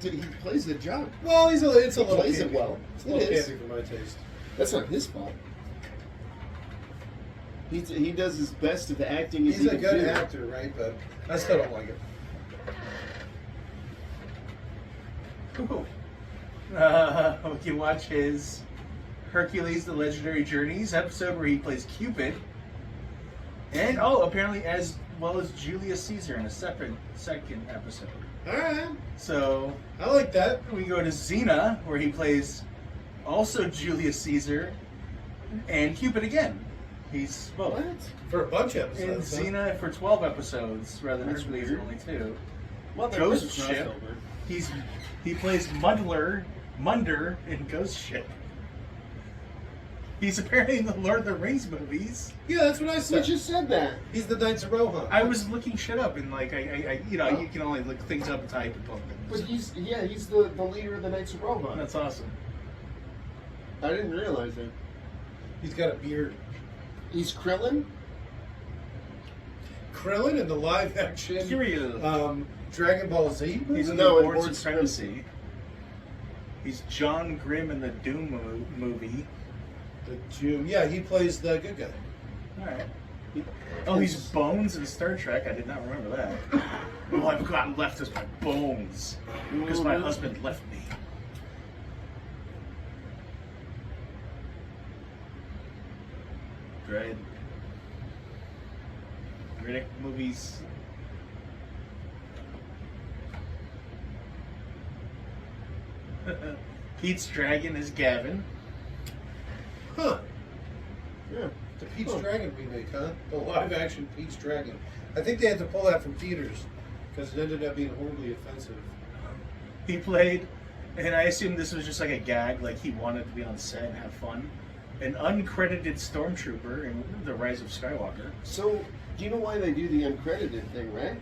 plays the junk. Well, it's a He little plays it candy. well. It's a It little is. candy for my taste. That's not his fault. He does his best of acting as He's he a can good do. actor, right? But I still don't like it. Cool. We can watch his Hercules: The Legendary Journeys episode where he plays Cupid, and apparently as well as Julius Caesar in a second episode. All right. So I like that. we go to Xena where he plays also Julius Caesar and Cupid again. He's both. What? For a bunch of In episodes. huh? Xena for 12 episodes rather than That's Hercules weird. only 2. Well, there Ghost is a Ship. crossover. He plays Munder in Ghost Ship. He's apparently in the Lord of the Rings movies. Yeah, that's what I We said. just said that. He's the Knights of Rohan. I was looking shit up and like I you can only look things up and type and book But them. he's the leader of the Knights of Rohan. That's awesome. I didn't realize that. He's got a beard. He's Krillin. Krillin in the live action Kiryu. Dragon Ball Z. He's in No, the in Board Board's Supremacy. He's John Grimm in the Doom movie. The Jew. Yeah, he plays the good guy. Alright. He's Bones in Star Trek. I did not remember that. All I've got left is my bones. Because my husband left me. Dread. Riddick movies. Pete's Dragon is Gavin. Huh. Yeah. The Pete's Oh. Dragon remake, huh? The live action Pete's Dragon. I think they had to pull that from theaters because it ended up being horribly offensive. He played, and I assume this was just like a gag, like he wanted to be on set and have fun. An uncredited stormtrooper in The Rise of Skywalker. So, do you know why they do the uncredited thing, right?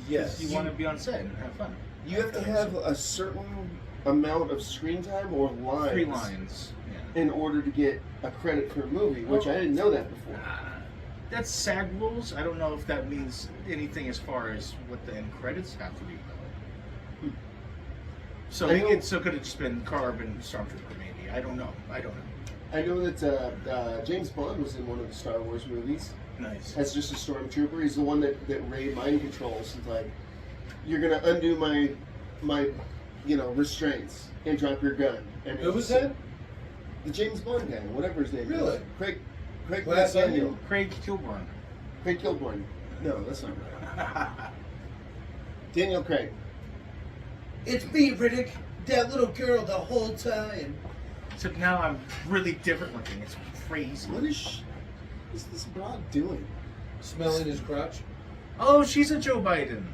Yes. He wanted to be on set and have fun. You have to have a certain amount of screen time or lines. 3 lines. Yeah. In order to get a credit for a movie, which I didn't know that before. That's SAG rules. I don't know if that means anything as far as what the end credits have to be. So I know- it could have just been Karl Urban Stormtrooper, maybe. I don't know. I know that James Bond was in one of the Star Wars movies Nice. as just a stormtrooper. He's the one that Rey mind controls. He's like, you're gonna undo my restraints and drop your gun. And Who was that? The James Bond guy, whatever his name Really? is. Craig. Craig Glass Daniel. Craig Kilborn. Craig Kilborn. No, that's not right. Daniel Craig. It's me, Riddick. That little girl the whole time. Except now I'm really different looking. It's crazy. What is this broad doing? Smelling his crotch. Oh, she's a Joe Biden.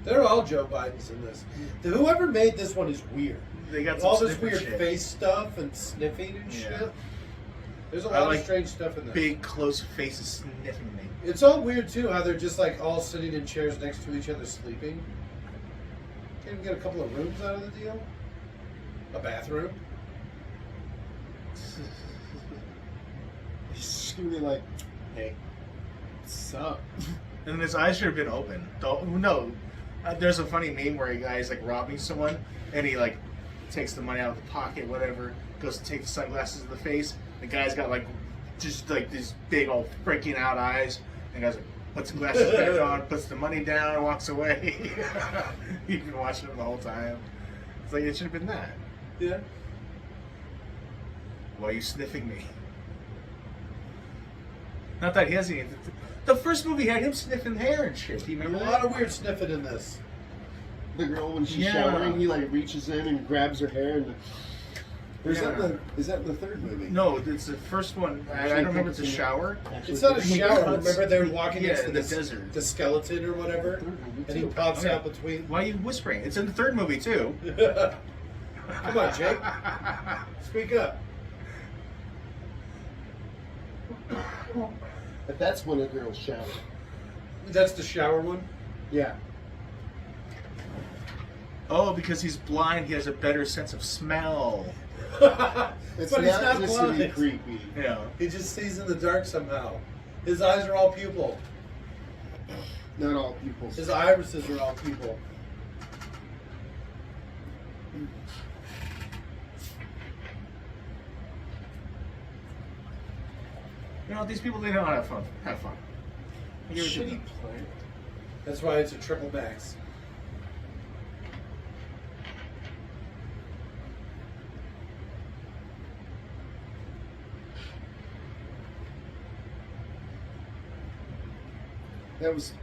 They're all Joe Bidens in this. Whoever made this one is weird. They got some All this sniffing weird shit. face stuff and sniffing and Yeah. shit. There's a I lot like of strange stuff in there. Big, close faces sniffing me. It's all weird too, how they're just like all sitting in chairs next to each other sleeping. Can't even get a couple of rooms out of the deal? A bathroom? He's just gonna be like, hey, what's up? And his eyes should have been open. No, there's a funny meme where a guy's like robbing someone, and he like takes the money out of the pocket, whatever, goes to take the sunglasses to the face. The guy's got like just like these big old freaking out eyes, and the guy's like puts the glasses back on, puts the money down, walks away. You've been watching him the whole time. It's like it should have been that. Yeah. Why are you sniffing me? Not that he has any. The first movie had him sniffing hair and shit. Do you A remember lot that? of weird sniffing in this. The girl when she's Yeah. showering, he like reaches in and grabs her hair and. Or Yeah. is that the third movie? No, it's the first one. I don't remember it's a shower. Actually, It's not a the shower. cuts- Remember they were walking Yeah, next to in the desert. the skeleton or whatever? third movie And he too. pops Okay. out between. Why are you whispering? It's in the third movie too. Come on, Jake. Speak up. But that's when a girl shower. That's the shower one? Yeah. Oh, because he's blind, he has a better sense of smell. It's But he's not just to be blind. creepy. Yeah. He just sees in the dark somehow. His eyes are all pupil. Not all pupils. His irises are all pupil. You know, these people, they don't have fun. Have fun. Give it to Shitty them. plant. That's why it's a triple max. That was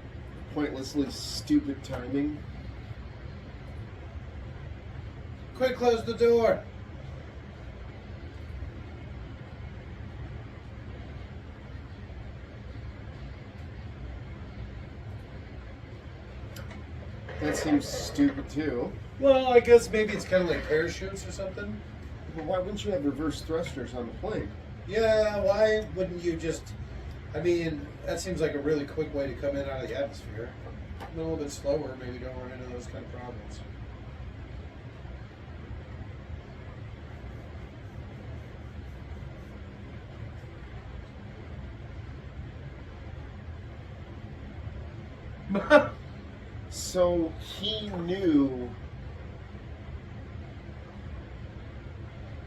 pointlessly stupid timing. Quick, close the door. That seems stupid too. Well, I guess maybe it's kind of like parachutes or something. But why wouldn't you have reverse thrusters on the plane? Yeah, why wouldn't you just... I mean, that seems like a really quick way to come in out of the atmosphere. A little bit slower, maybe don't run into those kind of problems. So he knew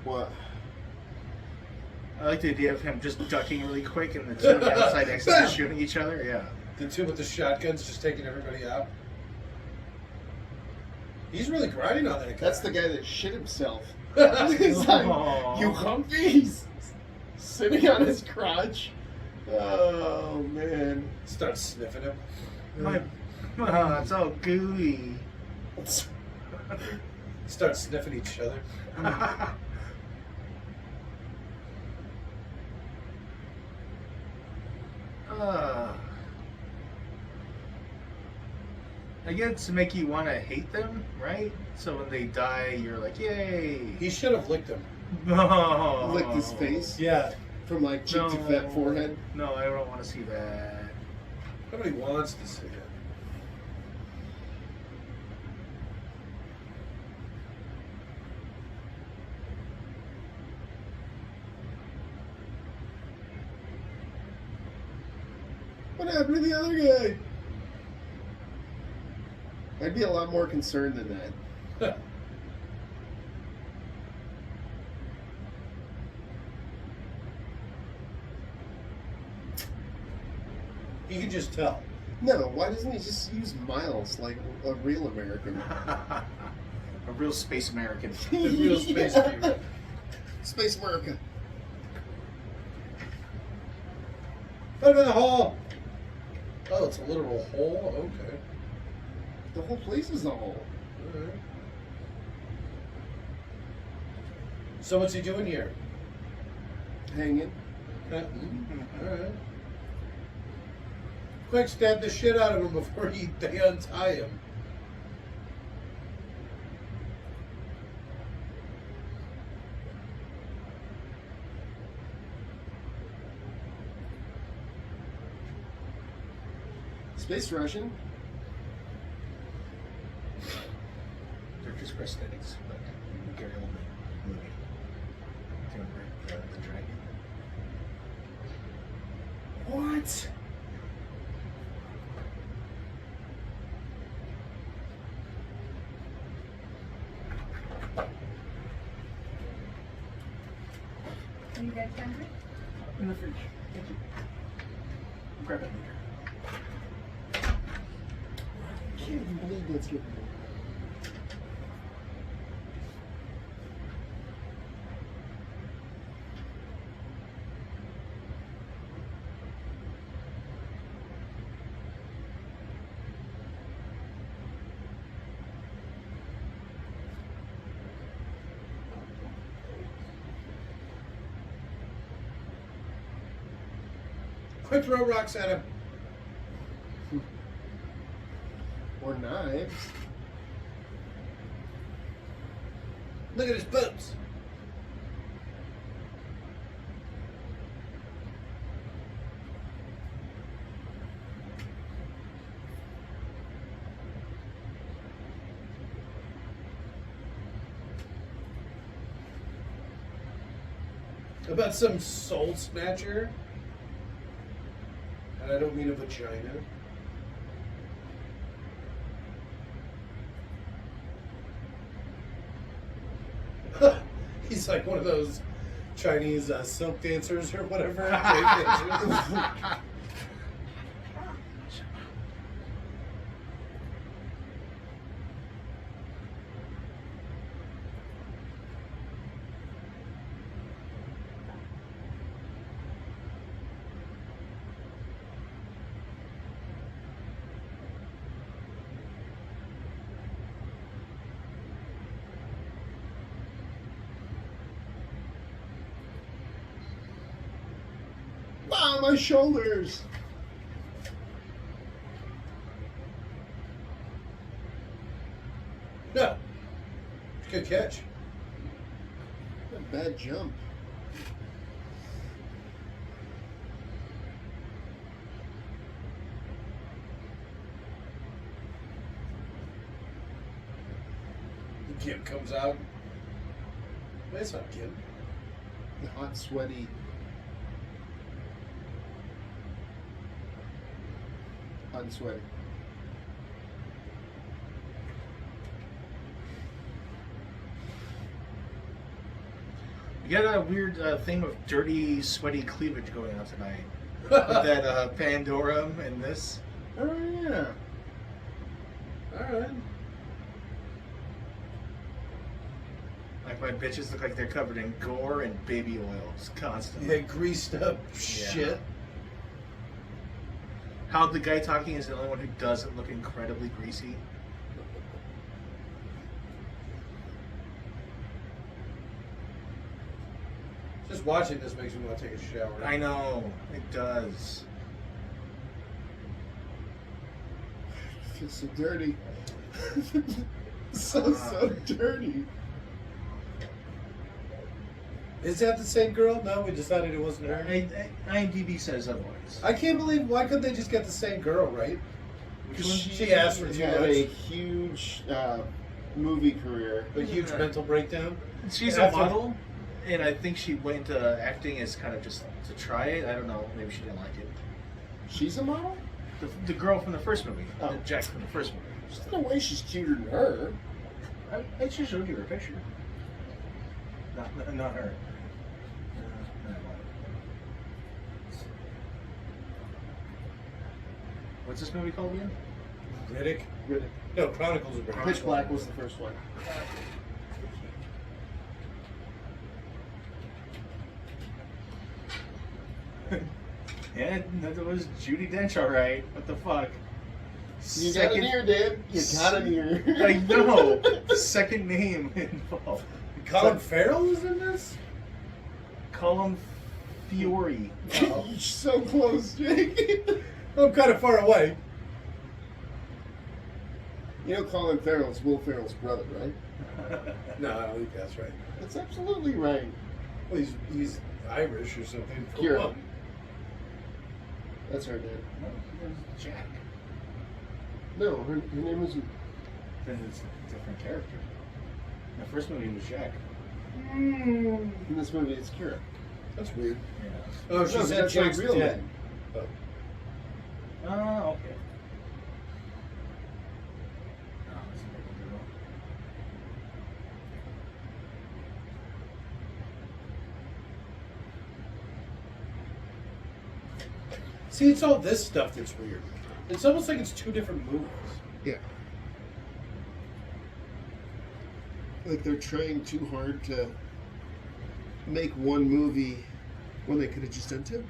what? I like the idea of him just ducking really quick and the two on the outside exit shooting each other. Yeah. The two with the shotguns just taking everybody out. He's really grinding on that guy. That's the guy that shit himself. He's like, Aw. you humpy? He's sitting on his crotch. Oh man. Starts sniffing him. Oh, it's all gooey. Start sniffing each other. I guess to make you want to hate them, right? So when they die, you're like, yay! He should have licked him. No. Licked his face Yeah. from like cheek to fat forehead. No, I don't want to see that. Nobody wants to see it. What happened to the other guy? I'd be a lot more concerned than that. You can just tell. No, why doesn't he just use miles like a real American? A real space American. The real space Yeah. fever. Space America. Put him in the hole. Oh, it's a literal hole? Okay. The whole place is a hole. Alright. So what's he doing here? Hanging. Alright. Quick, stab the shit out of him before they untie him. Space Russian. They're just prosthetics, but Gary Oldman movie. Do you remember the dragon? What? Are you guys hungry? In the fridge. Thank you. Grab it later. I can't even believe that's getting me. Quick, throw rocks at him. Or knives. Look at his boots. About some soul snatcher. And I don't mean a vagina. He's like one of those Chinese silk dancers or whatever. Brave dancers. Wow, my shoulders. No. Good catch. What a bad jump. Kim comes out. That's not Kim. The hot, sweaty. Hot and sweaty. You got a weird thing of dirty, sweaty cleavage going on tonight. With that Pandora and this. Oh, yeah. Alright. Like my bitches look like they're covered in gore and baby oils constantly. Yeah, greased up shit. How the guy talking is the only one who doesn't look incredibly greasy. Just watching this makes me want to take a shower. I know, it does. I feel so dirty. so dirty. Is that the same girl? No, we decided it wasn't her. IMDb says otherwise. I can't believe, why couldn't they just get the same girl, right? Which one? She asked for too had much. a huge movie career. A huge mental breakdown. She's a model, and I think she went into acting as kind of just to try it. I don't know. Maybe she didn't like it. She's a model? The girl from the first movie. Oh. The Jack from the first movie. There's no way she's cuter than her. I just showed you her picture. Not her. What's this movie called again? Riddick? Riddick. No, Chronicles of Riddick. Pitch Black was the first one. Yeah, that was Judi Dench, all right. What the fuck? You got an ear, Dave. You got an ear. I know. Second name involved. Colin Farrell is in this? Colin Fiore. You're so close, Jake. I'm kind of far away. You know Colin Farrell's Will Ferrell's brother, right? No, I don't think that's right. That's absolutely right. Well, he's Irish or something. for Kira. one. That's her name. No, it was Jack. No, her name is... Then it's a different character. In the first movie was Jack. In this movie, it's Kira. That's weird. Yeah. Oh, she No, said that's her Jack's real dead. name. Oh. Oh, okay. Oh, that's a big deal. See, it's all this stuff that's weird. It's almost like it's two different movies. Yeah. Like they're trying too hard to make one movie when they could have just done two.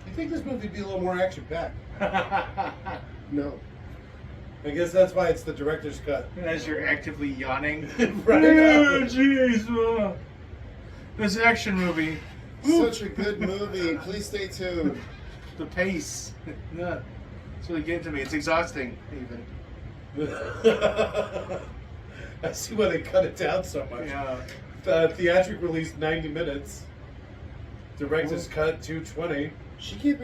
I think this movie would be a little more action-packed. No. I guess that's why it's the director's cut. As you're actively yawning. Right. Oh, jeez. This action movie. Such a good movie. Please stay tuned. The pace. Yeah. It's really getting to me. It's exhausting, even. I see why they cut it down so much. Yeah. The theatric release 90 minutes. Director's cut 220. She can't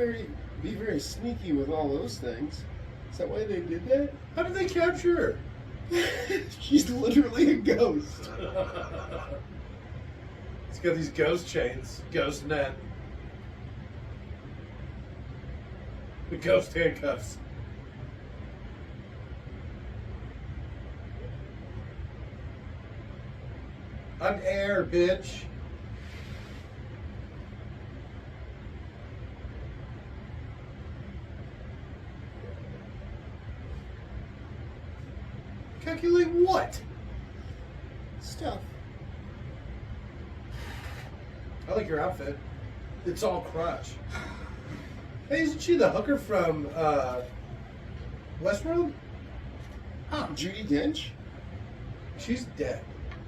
be very sneaky with all those things. Is that why they did that? How did they capture her? She's literally a ghost. It's got these ghost chains, ghost net, the ghost handcuffs. I'm air, bitch. Calculate what? Stuff. I like your outfit. It's all crotch. Hey, isn't she the hooker from Westworld? Judi Dench? She's dead.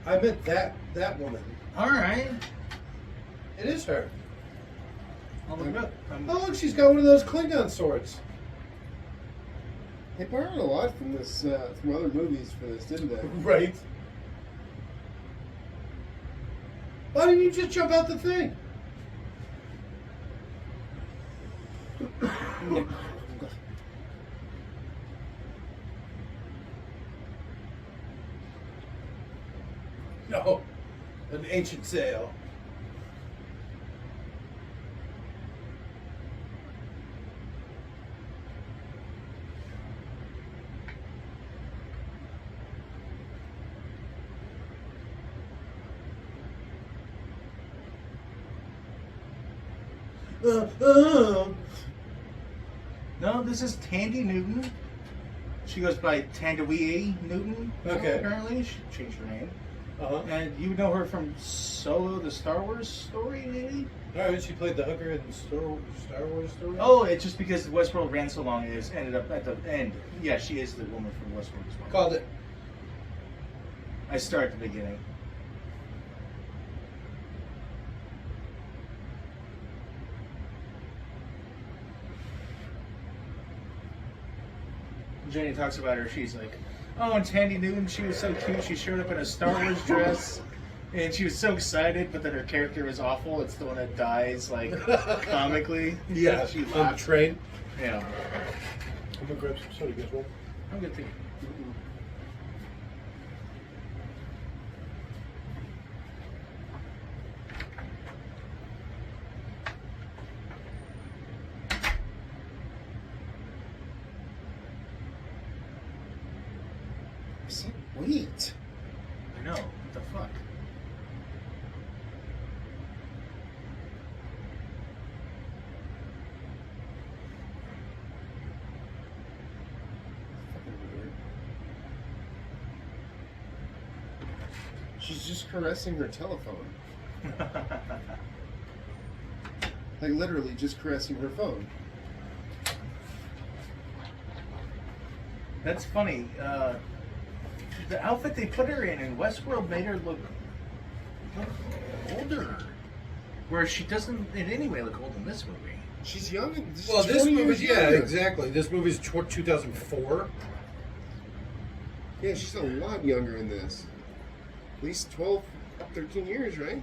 I meant that woman. All right. It is her. I'll look it up. Oh, look, she's got one of those Klingon swords. They borrowed a lot from this, from other movies for this, didn't they? Right. Why didn't you just jump out the thing? No. An ancient sail. No, this is Tandy Newton. She goes by Tandawee Newton. Okay. Apparently, she changed her name. Uh-huh. And you know her from Solo, the Star Wars story, maybe? Alright, she played the hooker in Star Wars story? Oh, it's just because Westworld ran so long, it ended up at the end. Yeah, she is the woman from Westworld as well. Called it. I start at the beginning. Jenny talks about her. She's like, oh, and Tandy Newton, she was so cute. She showed up in a Star Wars dress. And she was so excited, but then her character is awful. It's the one that dies, like, comically. Yeah, she on the laughed. train. Yeah. I'm gonna grab some soda, guess what? I'm good too. Wait. I know. What the fuck? She's just caressing her telephone. Like literally just caressing her phone. That's funny. The outfit they put her in Westworld made her look older. Whereas she doesn't in any way look old in this movie. She's young. Well, this 20 movie, years yeah, younger. exactly. This movie's 2004. Yeah, she's a lot younger in this. At least 12, 13 years, right?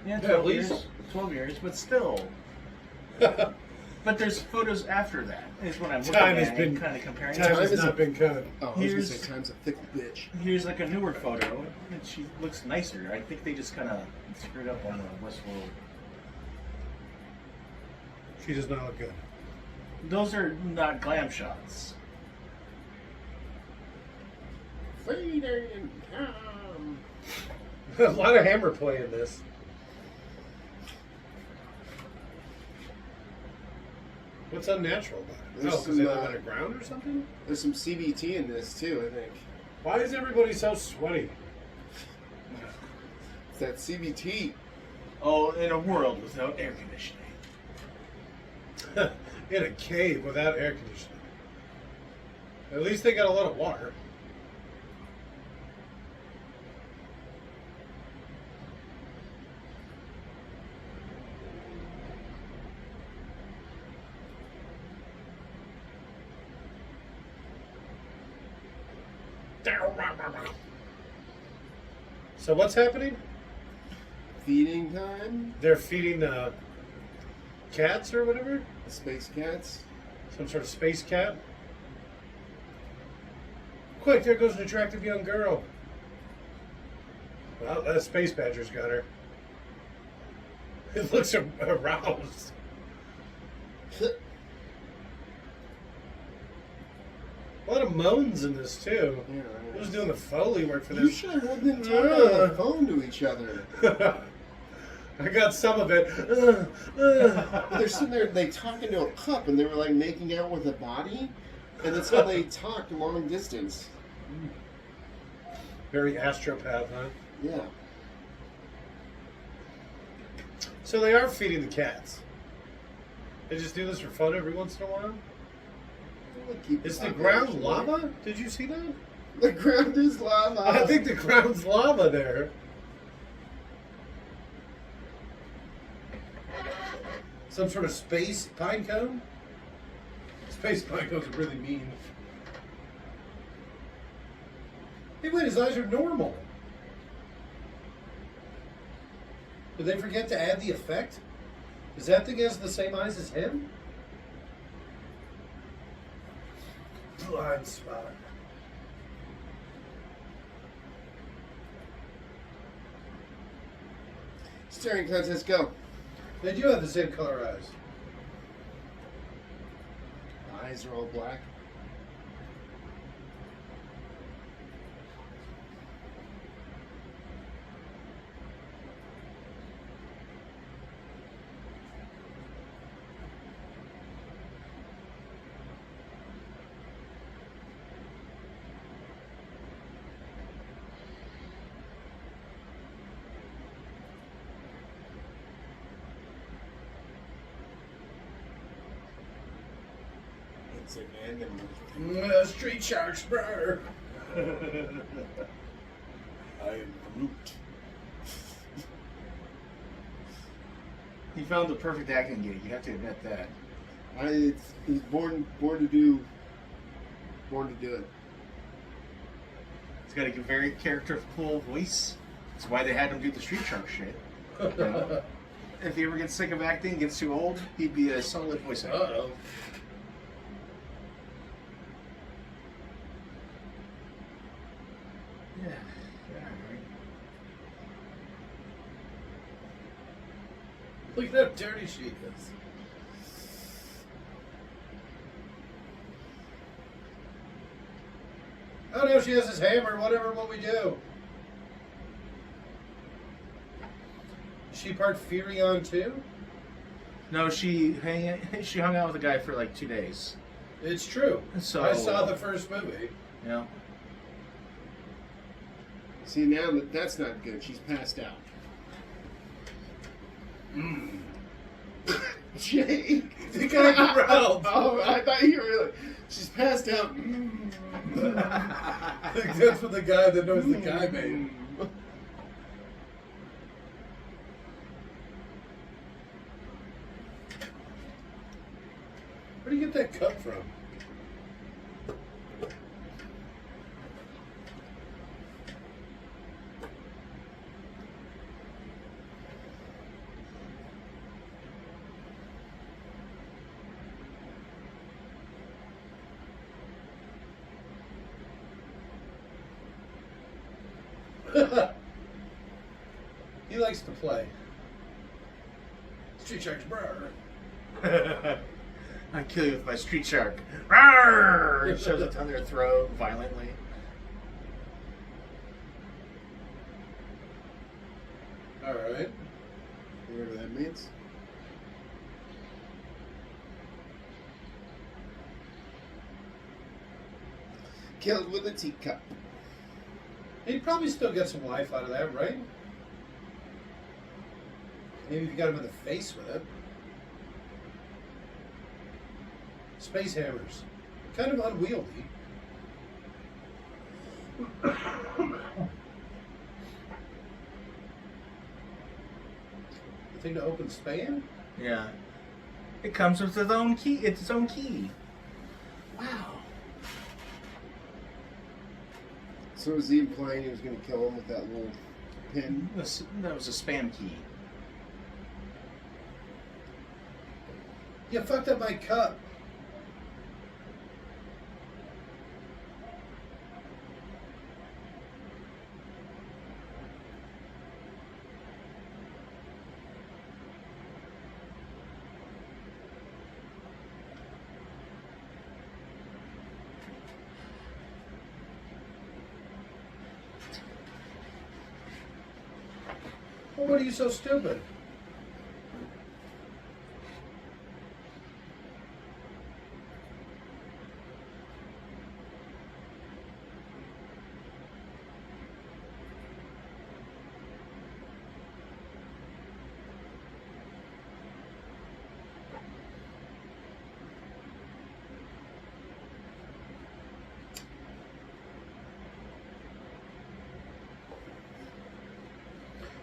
Yeah, Yeah, 12 at least. years. 12 years, but still. But there's photos after that. Is what I'm looking Time at has been- kind of comparing. Time Time has is not a- been cut. Oh, I was gonna Here's- say time's a thick bitch. Here's like a newer photo, and she looks nicer. I think they just kind of screwed up on the Westworld. She does not look good. Those are not glam shots. Fading time. A lot of hammer play in this. What's unnatural about it? There's Oh, because they some, live underground or something? There's some CBT in this too, I think. Why is everybody so sweaty? It's that CBT. Oh, in a world without air conditioning. In a cave without air conditioning. At least they got a lot of water. So what's happening? Feeding time. They're feeding the cats or whatever? The space cats. Some sort of space cat? Quick, there goes an attractive young girl. Well, that space badger's got her. It looks aroused. A lot of moans in this, too. Yeah, Who's doing the Foley work for You this? should have had them talking on the phone to each other. I got some of it. They're sitting there, they talk into a cup, and they were like making out with a body, and that's how they talked long distance. Very astropath, huh? Yeah. So they are feeding the cats. They just do this for fun every once in a while? Is the ground lava? Did you see that? The ground is lava. I think the ground's lava there. Some sort of space pine cone? Space pine cones are really mean. Hey, wait, his eyes are normal. Did they forget to add the effect? Is that thing has the same eyes as him? Blind spot. Staring contest, go. They do have the same color eyes. Eyes are all black. It's an animal. Street sharks, bro. I am Groot. He found the perfect acting gig. You have to admit that. He's born to do it. He's got a very characterful voice. That's why they had him do the Street Shark shit. You know? If he ever gets sick of acting, gets too old, he'd be a solid voice actor. Uh-oh. Yeah. Look at how dirty she is. Oh no, she has his hammer. Whatever will we do? Is she part Furion too? No, she hung out with a guy for like 2 days. It's true. So- I saw the first movie. Yeah. See, now that's not good. She's passed out. Jake! You got growled. Oh, I thought you were like, she's passed out. That's what the guy that knows the guy made. Where do you get that cup from? He likes to play. Street Sharks, brr. I kill you with my street shark. Rawr! It shoves it down their throat violently. All right. Whatever that means. Killed with a teacup. He'd probably still get some life out of that, right? Maybe if you got him in the face with it. Space hammers. Kind of unwieldy. The thing to open spam? Yeah. It comes with its own key. It's its own key. Wow. So was he implying he was going to kill him with that little pin? That was a spam key. You fucked up my cup. Well, what are you so stupid?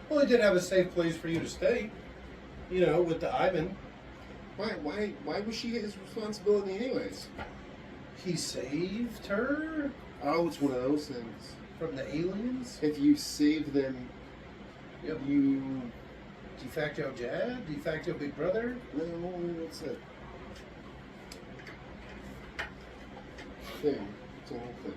Well, he did have a safe place for you to stay. You know, with the Ivan. Why was she his responsibility anyways? He saved her Oh, it's one of those things. from the aliens. If you save them, Yep. you... De facto dad, de facto big brother. No, what's that? Thing. It's a whole thing.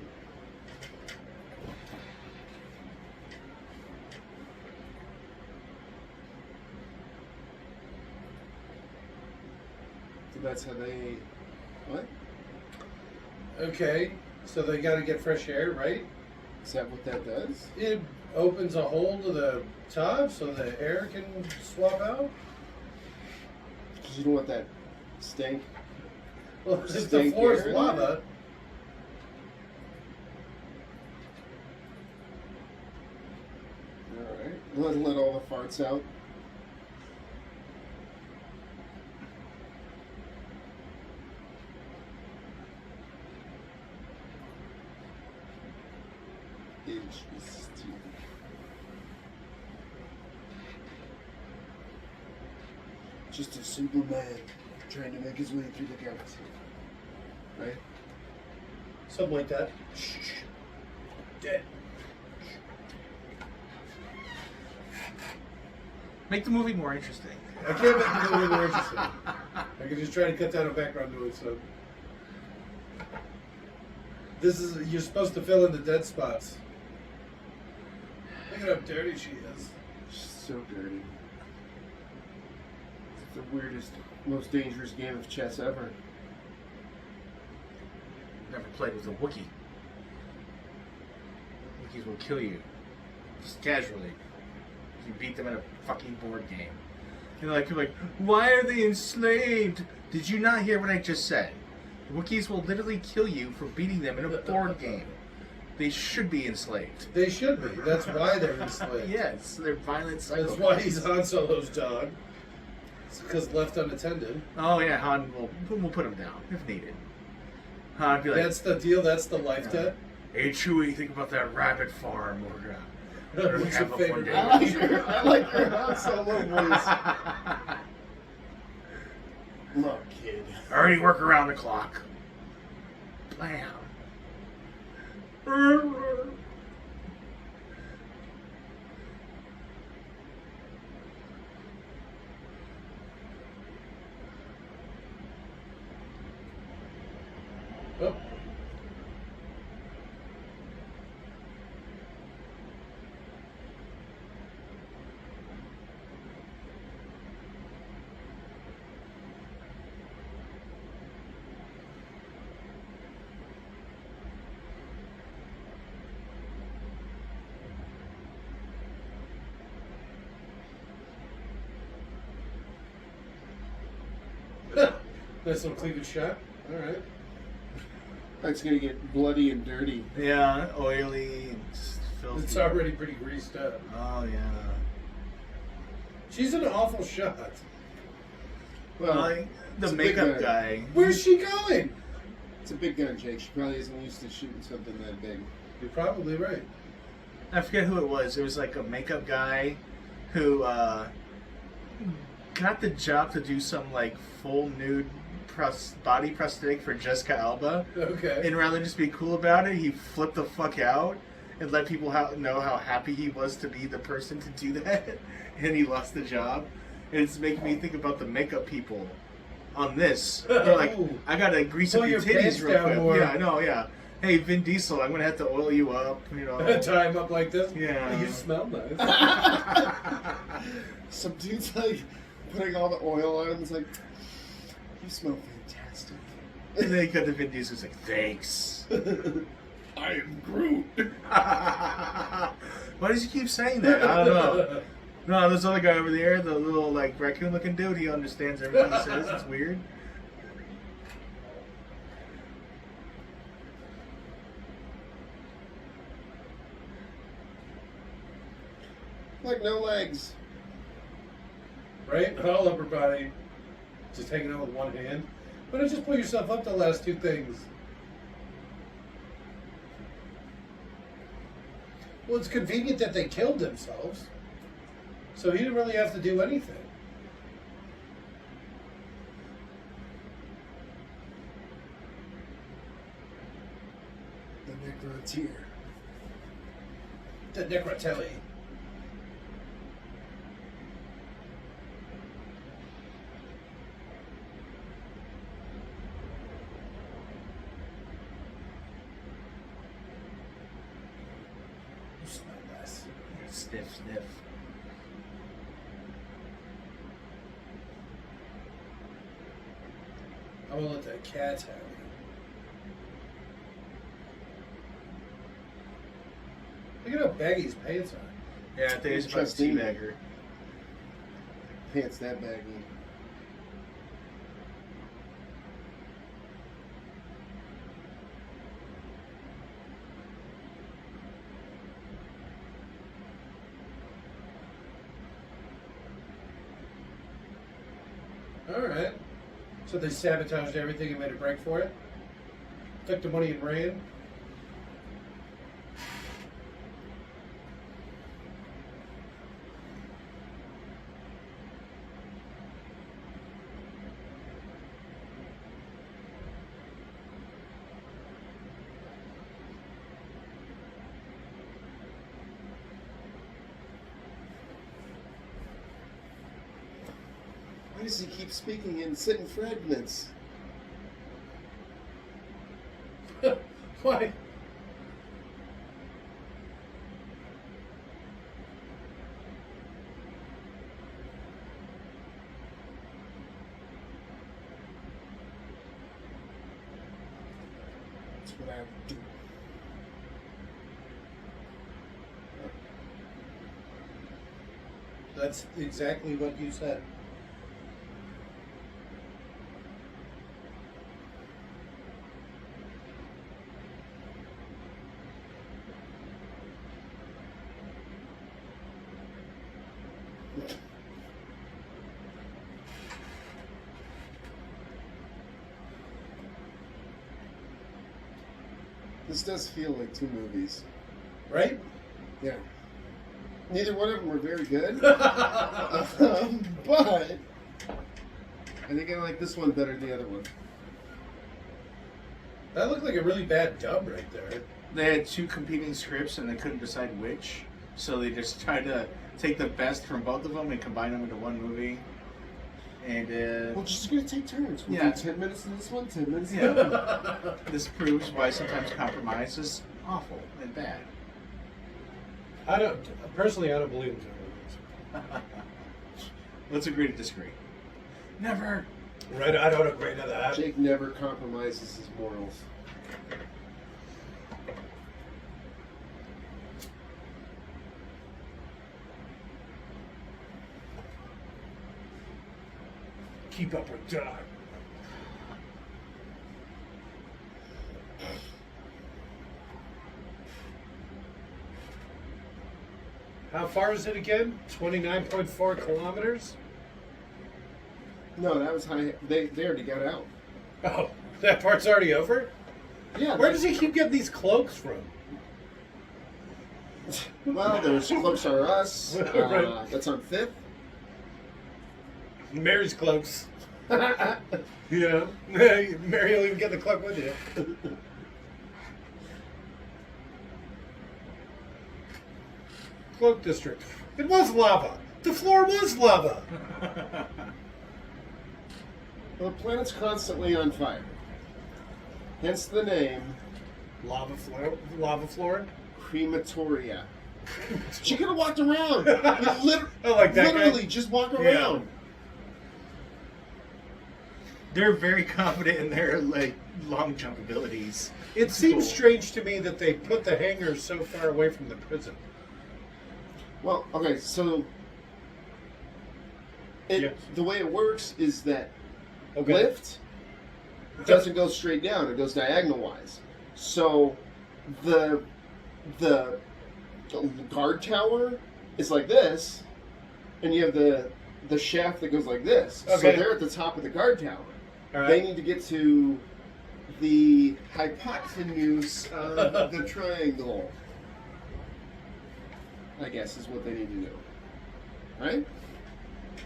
So that's how they... What? Okay, so they got to get fresh air, right? Is that what that does? It opens a hole to the top so the air can swap out. Because you don't want that stank. Well, if the Stink floor is air in lava. Alright. Let all the farts out. Interesting. Just a Superman trying to make his way through the galaxy. Right? Something like that. Dead. Make the movie more interesting. I can't make it really more interesting. I can just try to cut down a background noise. So this is you're supposed to fill in the dead spots. Look at how dirty she is. She's so dirty. It's the weirdest, most dangerous game of chess ever. Never played with a Wookiee. Wookiees will kill you. Just casually. You beat them in a fucking board game. And like, you're like, why are they enslaved? Did you not hear what I just said? Wookiees will literally kill you for beating them in a board game. They should be enslaved. They should be. That's why they're enslaved. Yes, they're violent psychopaths. That's why he's Han Solo's dog. It's because left unattended. Oh yeah, Han we'll put him down if needed. Han be like, That's the deal. That's the life debt. "Hey Chewie, think about that rabbit farm we're gonna What's have your up one favorite day." I like your Han Solo voice. Look, kid. I already work around the clock. Blam. Oh. Nice little cleavage shot. All right. It's gonna get bloody and dirty. Yeah, oily and filthy. It's already pretty greased up. Oh yeah. She's an awful shot. Well, the it's a makeup big guy. Where's she going? It's a big gun, Jake. She probably isn't used to shooting something that big. You're probably right. I forget who it was. It was like a makeup guy who got the job to do some like full nude body prosthetic for Jessica Alba. Okay. And rather than just be cool about it, he flipped the fuck out and let people know how happy he was to be the person to do that. And he lost the job. And it's making me think about the makeup people on this. They're like, Ooh. I gotta grease Pull up your your pants titties real down quick. more. Yeah, I know, yeah. Hey, Vin Diesel, I'm gonna have to oil you up, you know. Tie him up like this. Yeah. You smell nice. Some dude's like putting all the oil on him. It's like, you smell fantastic. And then he cut the Vin Diesel. He's like, thanks. I am Groot. Why does he keep saying that? I don't know. No, this other guy over there, the little like raccoon-looking dude, he understands everything he says. It's weird. Like no legs. Right? All upper body. Just hanging out with one hand. Why don't you just pull yourself up the last two things? Well, it's convenient that they killed themselves. So he didn't really have to do anything. The Necroteer. The Necrotelli. You smell nice. Sniff, sniff. I'm gonna let that cat have it. Look at how baggy his pants are. Yeah, I think it's about Interesting. teabagger. Pants that baggy. Alright. So they sabotaged everything and made a break for it? Took the money and ran? Why does he keep speaking in sitting fragments? Why? That's what I would do. That's exactly what you said. This does feel like two movies. Right? Yeah. Neither one of them are very good. But I think I like this one better than the other one. That looked like a really bad dub right there. They had two competing scripts and they couldn't decide which, so they just tried to take the best from both of them and combine them into one movie. And We're just gonna take turns. We'll Yeah. do 10 minutes in this one, 10 minutes in Yeah. that one. this proves why sometimes compromise is awful and bad. I don't believe in two movies. Let's agree to disagree. Never. Right? I don't agree to that. Jake never compromises his morals. Keep up with Doc. How far is it again? 29.4 kilometers? No, that was high. They already got out. Oh, that part's already over? Yeah. Where does he keep getting these cloaks from? Well, there's Cloaks Are Us. Right. That's on 5th. Mary's cloaks. Yeah. Mary will even get the cloak with you. Cloak district. It was lava. The floor was lava. Well, the planet's constantly on fire. Hence the name Lava floor. Lava floor. Crematoria. She could have walked around. You I like that guy. literally just walk Yeah. around. They're very confident in their long jump abilities. It seems Cool. strange to me that they put the hangars so far away from the prison. Well, okay, so Yes. the way it works is that Okay. lift doesn't go straight down; it goes diagonal wise. So the guard tower is like this, and you have the shaft that goes like this. So Okay. they're at the top of the guard tower. All They right. need to get to the hypotenuse of the triangle. I guess is what they need to do. Right?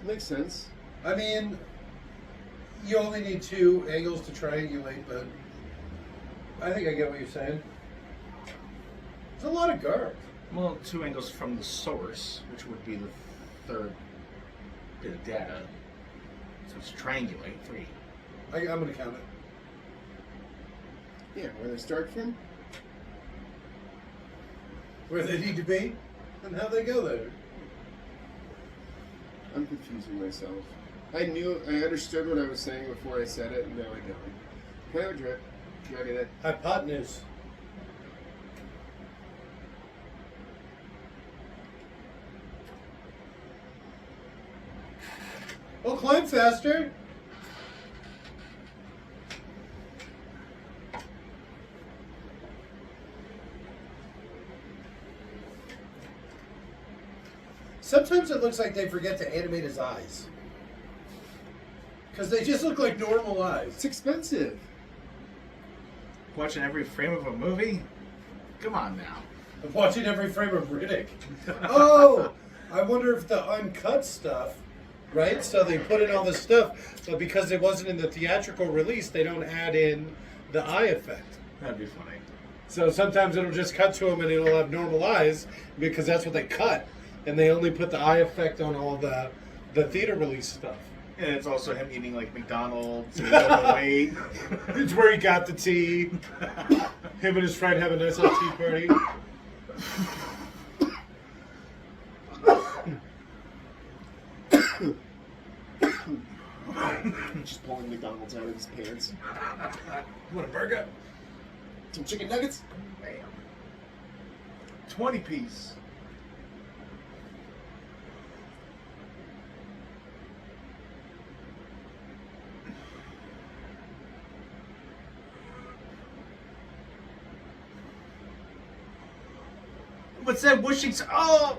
Makes sense. I mean, you only need two angles to triangulate, but I think I get what you're saying. It's a lot of guards. Well, two angles from the source, which would be the third bit of data. So it's triangulate 3. I'm going to count it. Yeah, where they start from? Where they need to be and how they go there. I'm confusing myself. I understood what I was saying before I said it, and now I don't. Can I have a drink? Can I get it? Hypotenuse. Oh, climb faster. Sometimes it looks like they forget to animate his eyes. Because they just look like normal eyes. It's expensive. Watching every frame of a movie? Come on now. I'm watching every frame of Riddick. Oh! I wonder if the uncut stuff, right? So they put in all this stuff, but because it wasn't in the theatrical release, they don't add in the eye effect. That'd be funny. So sometimes it'll just cut to him and it'll have normal eyes because that's what they cut. And they only put the eye effect on all the theater release stuff. And it's also him eating like McDonald's and he's overweight. It's where he got the tea. Him and his friend have a nice little tea party. Just pulling McDonald's out of his pants. You want a burger? Some chicken nuggets? Bam. 20-piece. What's that whooshing? Oh!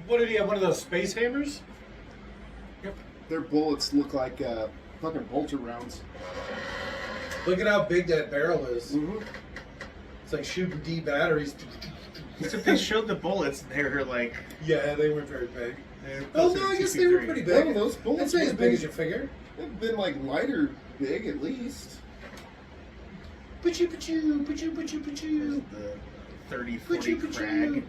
What did he have? One of those space hammers? Yep. Their bullets look like fucking bolter rounds. Look at how big that barrel is. Mm-hmm. It's like shooting D batteries. Except they showed the bullets, and they were like, Yeah, they weren't very big. they're Oh closer no, to I guess they were 223. pretty big. No, those bullets I'd say as would've big been- as you figure. They've been like lighter big at least. Pachoo, pachoo, pachoo, pachoo, pachoo. The 30, Pachoo, 40 pachoo. crag.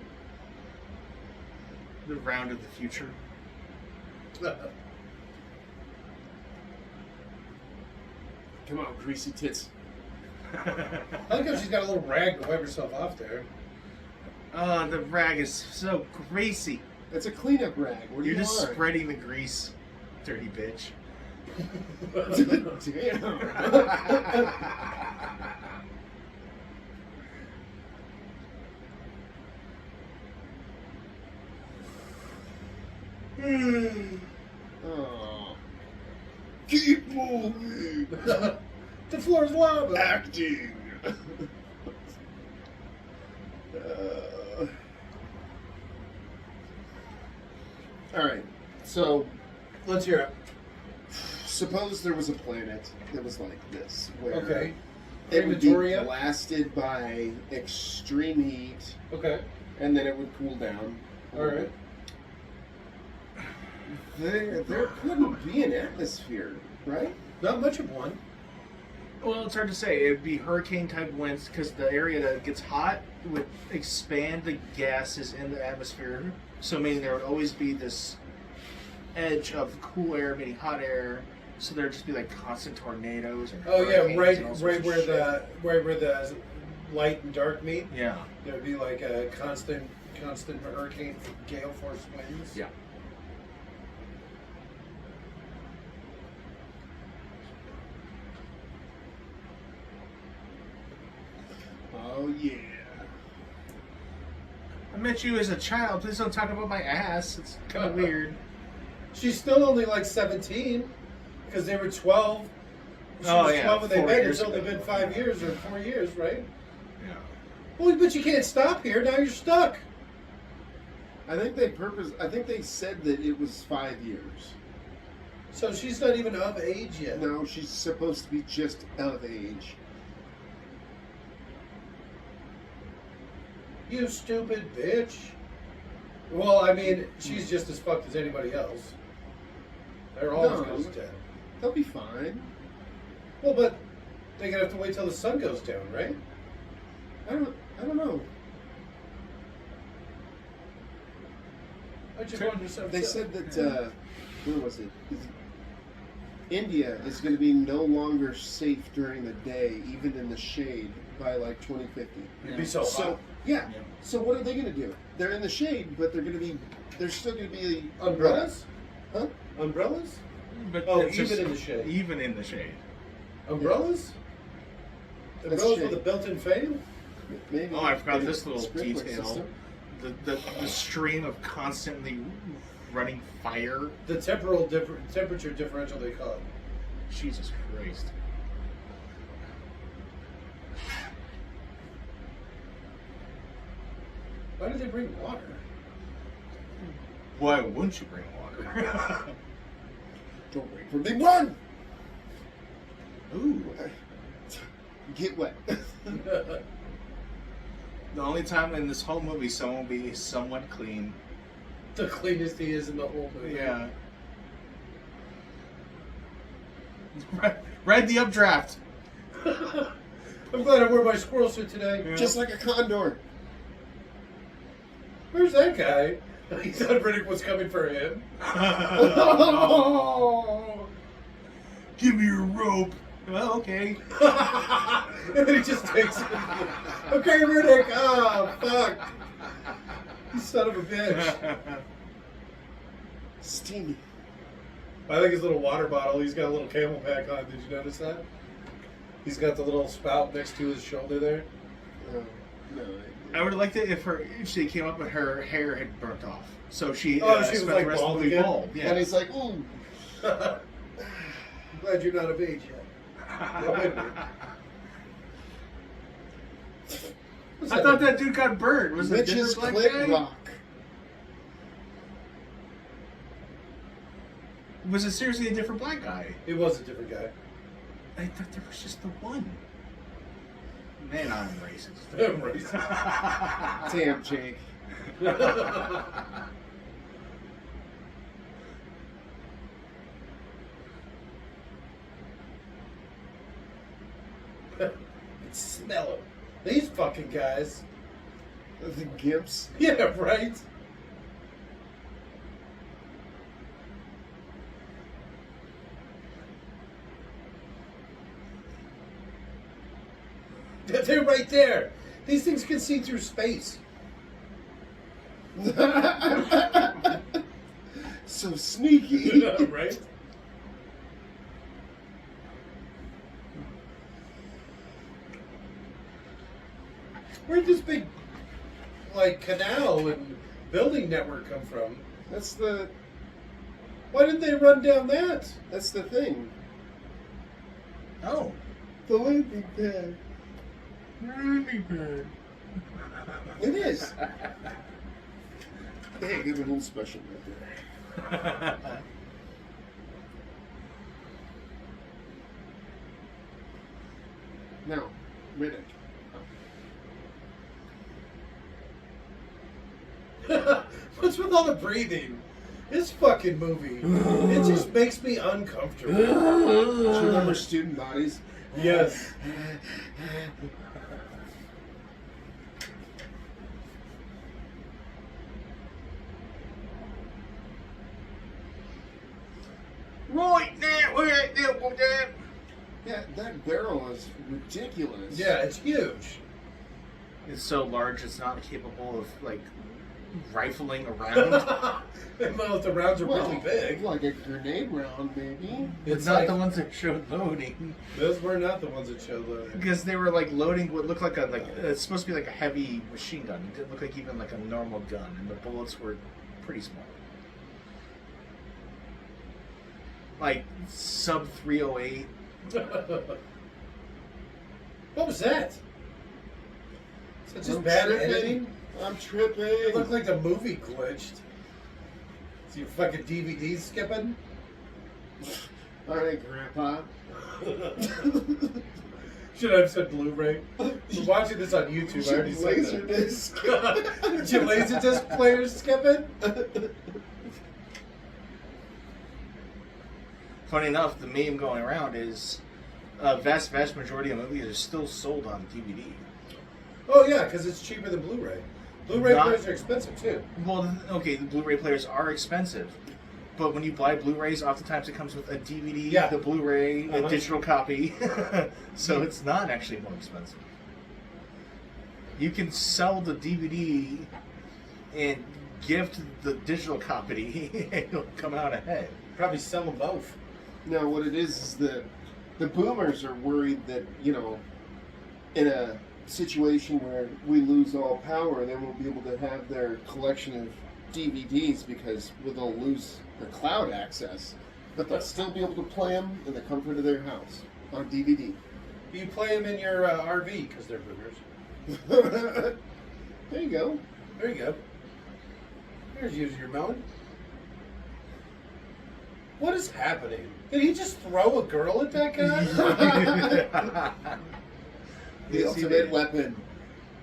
The round of the future. Come on, greasy tits. I like how she's got a little rag to wipe herself off there. Oh, the rag is so greasy. It's a cleanup rag. What do You're you just want? spreading the grease, dirty bitch. Damn. Oh. Keep moving. The floor's lava. Acting. All right. So, Let's hear it. suppose there was a planet that was like this, where Okay. it would be Crematoria? blasted by extreme heat, Okay. and then it would cool down. All right. There couldn't be an atmosphere, right? Not much of one. Well, it's hard to say. It'd be hurricane type winds because the area that gets hot would expand the gases in the atmosphere. So, meaning there would always be this edge of cool air meeting hot air. So there'd just be like constant tornadoes. And Oh yeah, hurricanes right, and all sorts right of where shit. the light and dark meet. Yeah. There would be like a constant hurricane, gale force winds. Yeah. Oh yeah. I met you as a child. Please don't talk about my ass. It's kind of weird. She's still only like 17 because they were 12. She Oh, was yeah, 12 when they 4 met. years It's only ago. been 5 years or 4 years, right? Yeah. Well, but you can't stop here. Now you're stuck. I think they said that it was 5 years. So she's not even of age yet. No, she's supposed to be just of age. You stupid bitch. Well, I mean, she's just as fucked as anybody else. They're all as No. good as dead. They'll be fine. Well, but they're gonna have to wait till the sun goes down, right? I don't know. I just wonder something. They said that where was it? India is going to be no longer safe during the day, even in the shade, by like 2050. It'd be so So hot. yeah. Yeah. So what are they going to do? They're in the shade, but they're still going to be Umbrellas? Huh? Umbrellas? But Oh, it's even just- in the shade. Even in the shade. Umbrellas? That's Umbrellas shade. with a built-in fan? Maybe. Oh, I forgot maybe this little sprinkler detail. system. The stream of constantly running fire. The temperature differential they call it. Jesus Christ. Why did they bring water? Why wouldn't you bring water? Don't wait for me. Run! Ooh. Get wet. The only time in this whole movie someone will be somewhat clean. The cleanest he is in the whole movie. Yeah. Ride the updraft. I'm glad I wore my squirrel suit today. Yeah. Just like a condor. Where's that guy? He thought Riddick was coming for him. Give me your rope. Well, okay. And then he just takes it. Okay, Riddick. Oh, fuck. You son of a bitch. Steamy. I like his little water bottle. He's got a little camelback on. Did you notice that? He's got the little spout next to his shoulder there. No. I would have liked it if she came up and her hair had burnt off. So she, Oh, she was spent like the rest of bald the movie again? bald. Yeah. And he's like, ooh. I'm glad you're not of age yet. I thought that dude got burned. Was it a Mitch's different black guy? Click Rock. Was it seriously a different black guy? It was a different guy. I thought there was just the one. Man, I'm racist. I'm racist. Damn, Jake. Smell them. These fucking guys. The gimps. Yeah, right? They're right there. These things can see through space. So sneaky. Right? Where'd this big, like, canal and building network come from? That's the Why didn't they run down that? thing. Oh. The landing pad. It is. Hey, give it a little special right there. Now, Riddick. What's with all the breathing? This fucking movie, it just makes me uncomfortable. Do you remember Student Bodies? Yes. Right now, Yeah, that barrel is ridiculous. Yeah, it's huge. it's so large it's not capable of like rifling around. Well, if the rounds are Well, really big. like a grenade round, maybe. It's not the ones that showed loading, Those were not the ones that showed loading. because they were like loading what looked like it's supposed to be like a heavy machine gun. It didn't look like even like a normal gun, and the bullets were pretty small, like sub 308. What was that? Is that just I'm bad tripping. editing? I'm It tripping. looked like the movie glitched. Is your fucking DVD skipping? All right, Grandpa. Should I have said Blu-ray? We're watching this on YouTube. I already said Laser that. disc. Did your Laserdisc player skipping? Funny enough, the meme going around is vast majority of movies are still sold on DVD. Oh yeah, because it's cheaper than Blu-ray. Blu-ray Not- players are expensive too. Well, okay, the Blu-ray players are expensive, but when you buy Blu-rays, oftentimes it comes with a DVD, Yeah. the Blu-ray, a Uh-huh. digital copy, so it's not actually more expensive. You can sell the DVD and gift the digital copy, and you'll come out ahead. Probably sell them both. Now, what it is the boomers are worried that, you know, in a situation where we lose all power, they won't be able to have their collection of DVDs because they'll lose the cloud access, but they'll still be able to play them in the comfort of their house on DVD. You play them in your RV because they're boomers. There you go. There you go. There's your melon. What is happening? Did he just throw a girl at that guy? The Yes, he ultimate did. weapon.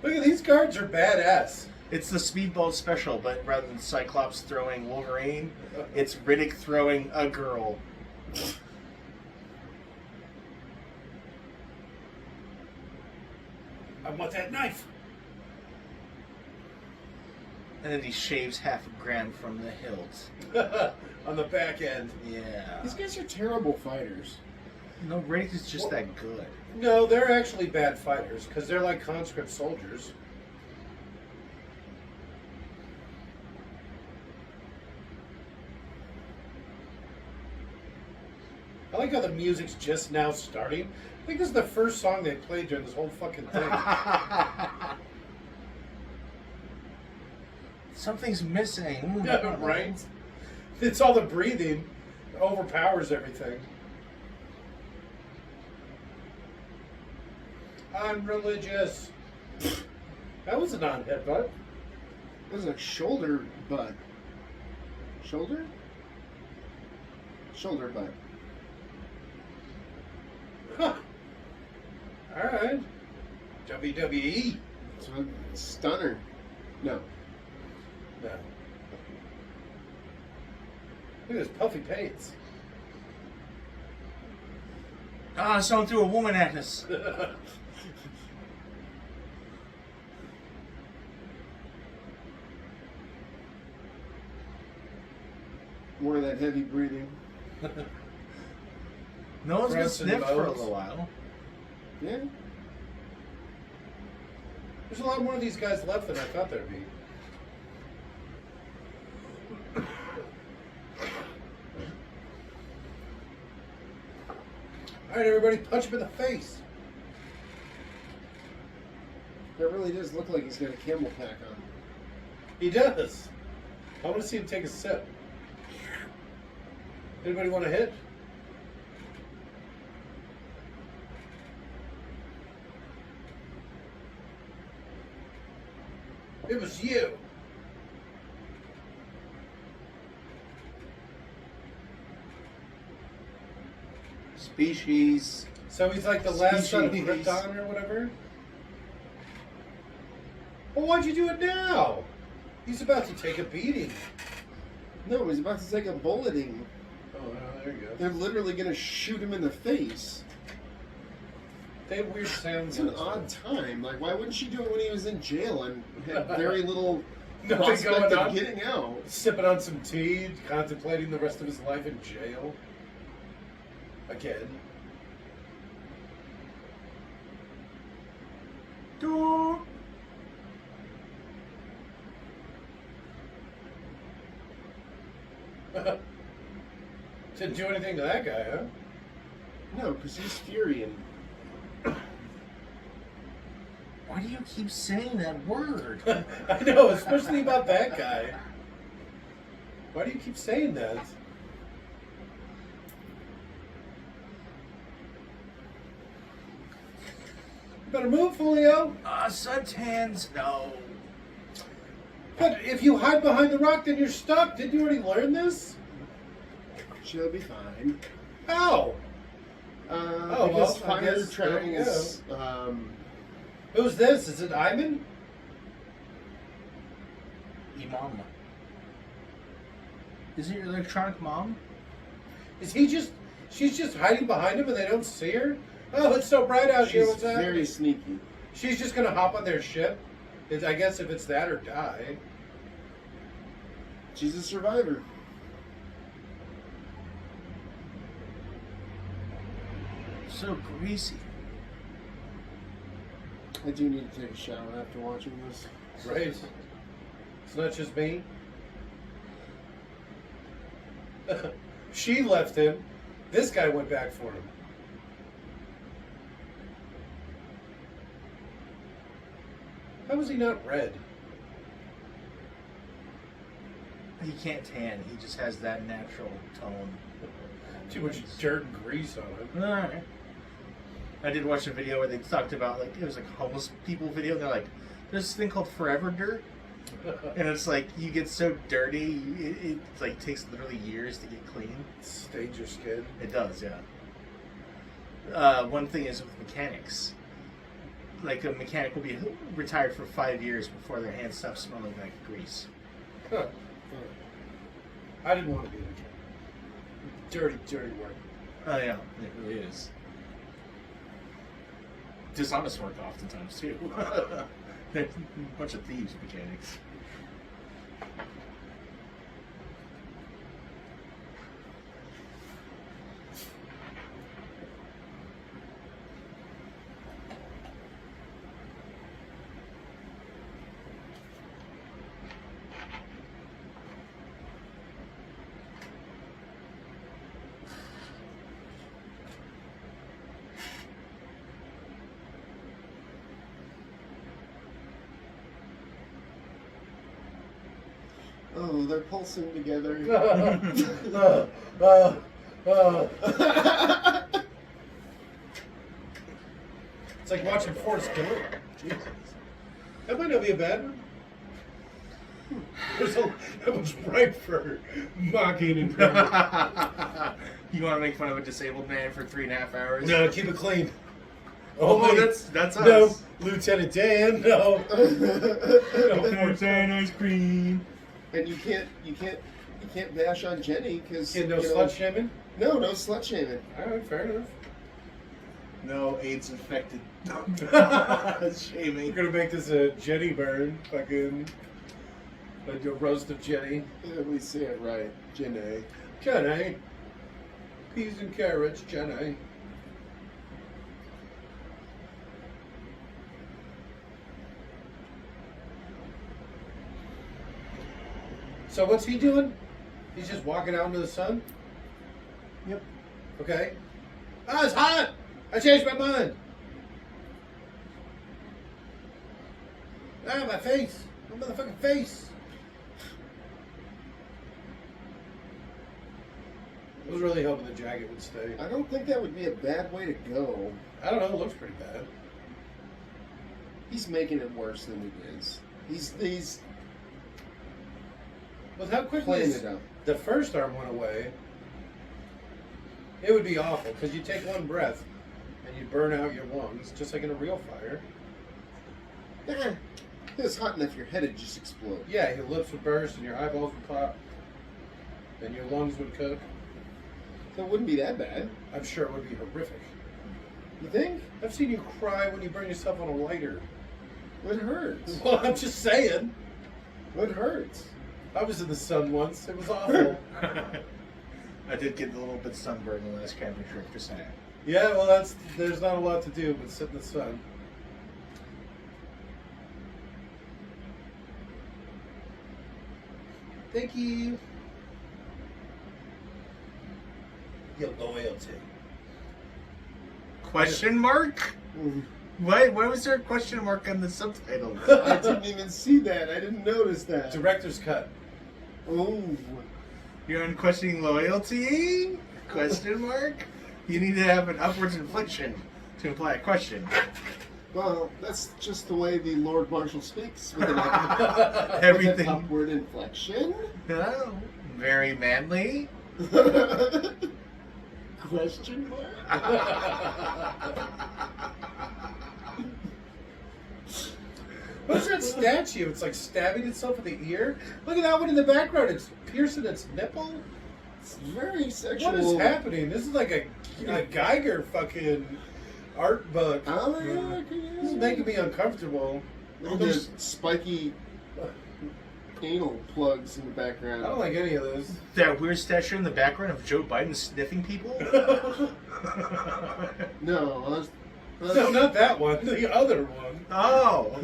Look at these guards are badass. It's the Speedball special, but rather than Cyclops throwing Wolverine, it's Riddick throwing a girl. I want that knife. And then he shaves half a gram from the hilt. On the back end. Yeah. These guys are terrible fighters. No, Riddick is just that good. No, they're actually bad fighters because they're like conscript soldiers. I like how the music's just now starting. I think this is the first song they played during this whole fucking thing. Something's missing. Right? It's all the breathing. It overpowers everything. I'm religious. That was a non-headbutt. It was a shoulder butt. Shoulder? Shoulder butt. Huh. All right. WWE. So stunner. No. No. Look at this puffy pants. Ah, someone threw a woman at us. More of that heavy breathing. No one's been Press and sniffed for a bones. little while. Yeah. There's a lot more of these guys left than I thought there'd be. All right, everybody, punch him in the face. That really does look like he's got a camel pack on. He does. I want to see him take a sip. Anybody want to hit? It was you. Species. So he's like the last son of Species. Krypton or whatever? Well, why'd you do it now? He's about to take a beating. No, he's about to take a bulleting. Oh, there you go. They're literally going to shoot him in the face. They have weird sounds. It's an odd time. Like, why wouldn't she do it when he was in jail and had very little Nothing prospect going on. of getting out? Sipping on some tea, contemplating the rest of his life in jail. Again. Doo. Didn't do anything to that guy, huh? No, because he's Fury and Why do you keep saying that word? I know, especially about that guy. Why do you keep saying that? You better move, Julio. Suntans, no. But if you hide behind the rock, then you're stuck. Didn't you already learn this? she'll be fine. How? Because well, I fire guess trapping there you is Who's this? Is it Iman? Imam. Is it your electronic mom? Is he just... She's just hiding behind him and they don't see her? Oh, it's so bright out here. she's What's that? very sneaky. She's just going to hop on their ship? I guess if it's that or die. She's a survivor. So greasy. I do need to take a shower after watching this. Right. It's not just me. She left him. This guy went back for him. How was he not red? He can't tan. He just has that natural tone. Too much dirt and grease on him. Alright. I did watch a video where they talked about, like, it was like a homeless people video. And they're like, there's this thing called Forever Dirt. And it's like, you get so dirty, it like takes literally years to get clean. Stains your skin. It does, yeah. One thing is with mechanics. Like, a mechanic will be retired for 5 years before their hands stop smelling like grease. Huh. I didn't want to be a mechanic. Dirty, dirty work. Oh, yeah, it really is. Dishonest work oftentimes, too. They're a bunch of thieves, mechanics. Oh, they're pulsing together. It's like watching Forrest Gump. Jesus. That might not be a bad one. That was ripe for mocking and You want to make fun of a disabled man for 3.5 hours? No, keep it clean. Oh, Only- that's us. no, Lieutenant Dan. No, no Dan ice cream. And you can't bash on Jenny because no slut shaming. No slut shaming. All right, fair enough. No AIDS infected. We're Shaming. gonna make this a Jenny burn, fucking like a roast of Jenny. Yeah, we say it right, Jenny. Jenny, peas and carrots, Jenny. So what's he doing? He's just walking out into the sun? Yep. Okay. Ah, it's hot! I changed my mind. Ah, my face. My motherfucking face. I was really hoping the jacket would stay. I don't think that would be a bad way to go. I don't know, it looks pretty bad. He's making it worse than it is. He's With how quickly playing it up. the first arm went away, it would be awful because you take one breath and you burn out your lungs just like in a real fire. Eh, it was hot enough your head would just explode. Yeah, your lips would burst and your eyeballs would pop and your lungs would cook. So it wouldn't be that bad. I'm sure it would be horrific. You think? I've seen you cry when you burn yourself on a lighter. It hurts. Well, I'm just saying. It hurts. I was in the sun once. It was awful. I did get a little bit sunburned the last camping trip, just saying. Yeah, well, there's not a lot to do but sit in the sun. Thank you. Your loyalty. Question mark? Why was there a question mark on the subtitles? I didn't even see that. I didn't notice that. Director's cut. Oh. You're on questioning loyalty? Question mark? You need to have an upwards inflection to imply a question. Well, that's just the way the Lord Marshal speaks with an, Everything. with an upward inflection. Oh, very manly. Question mark? What's that statue? It's like stabbing itself in the ear. Look at that one in the background. It's piercing its nipple. It's very sexual. What is happening? This is like a Geiger fucking art book. Oh, yeah, This is making me uncomfortable. There's spiky anal plugs in the I background. don't like any of this. That weird statue in the background of Joe Biden sniffing people? No, No, not that one. The other one. Oh.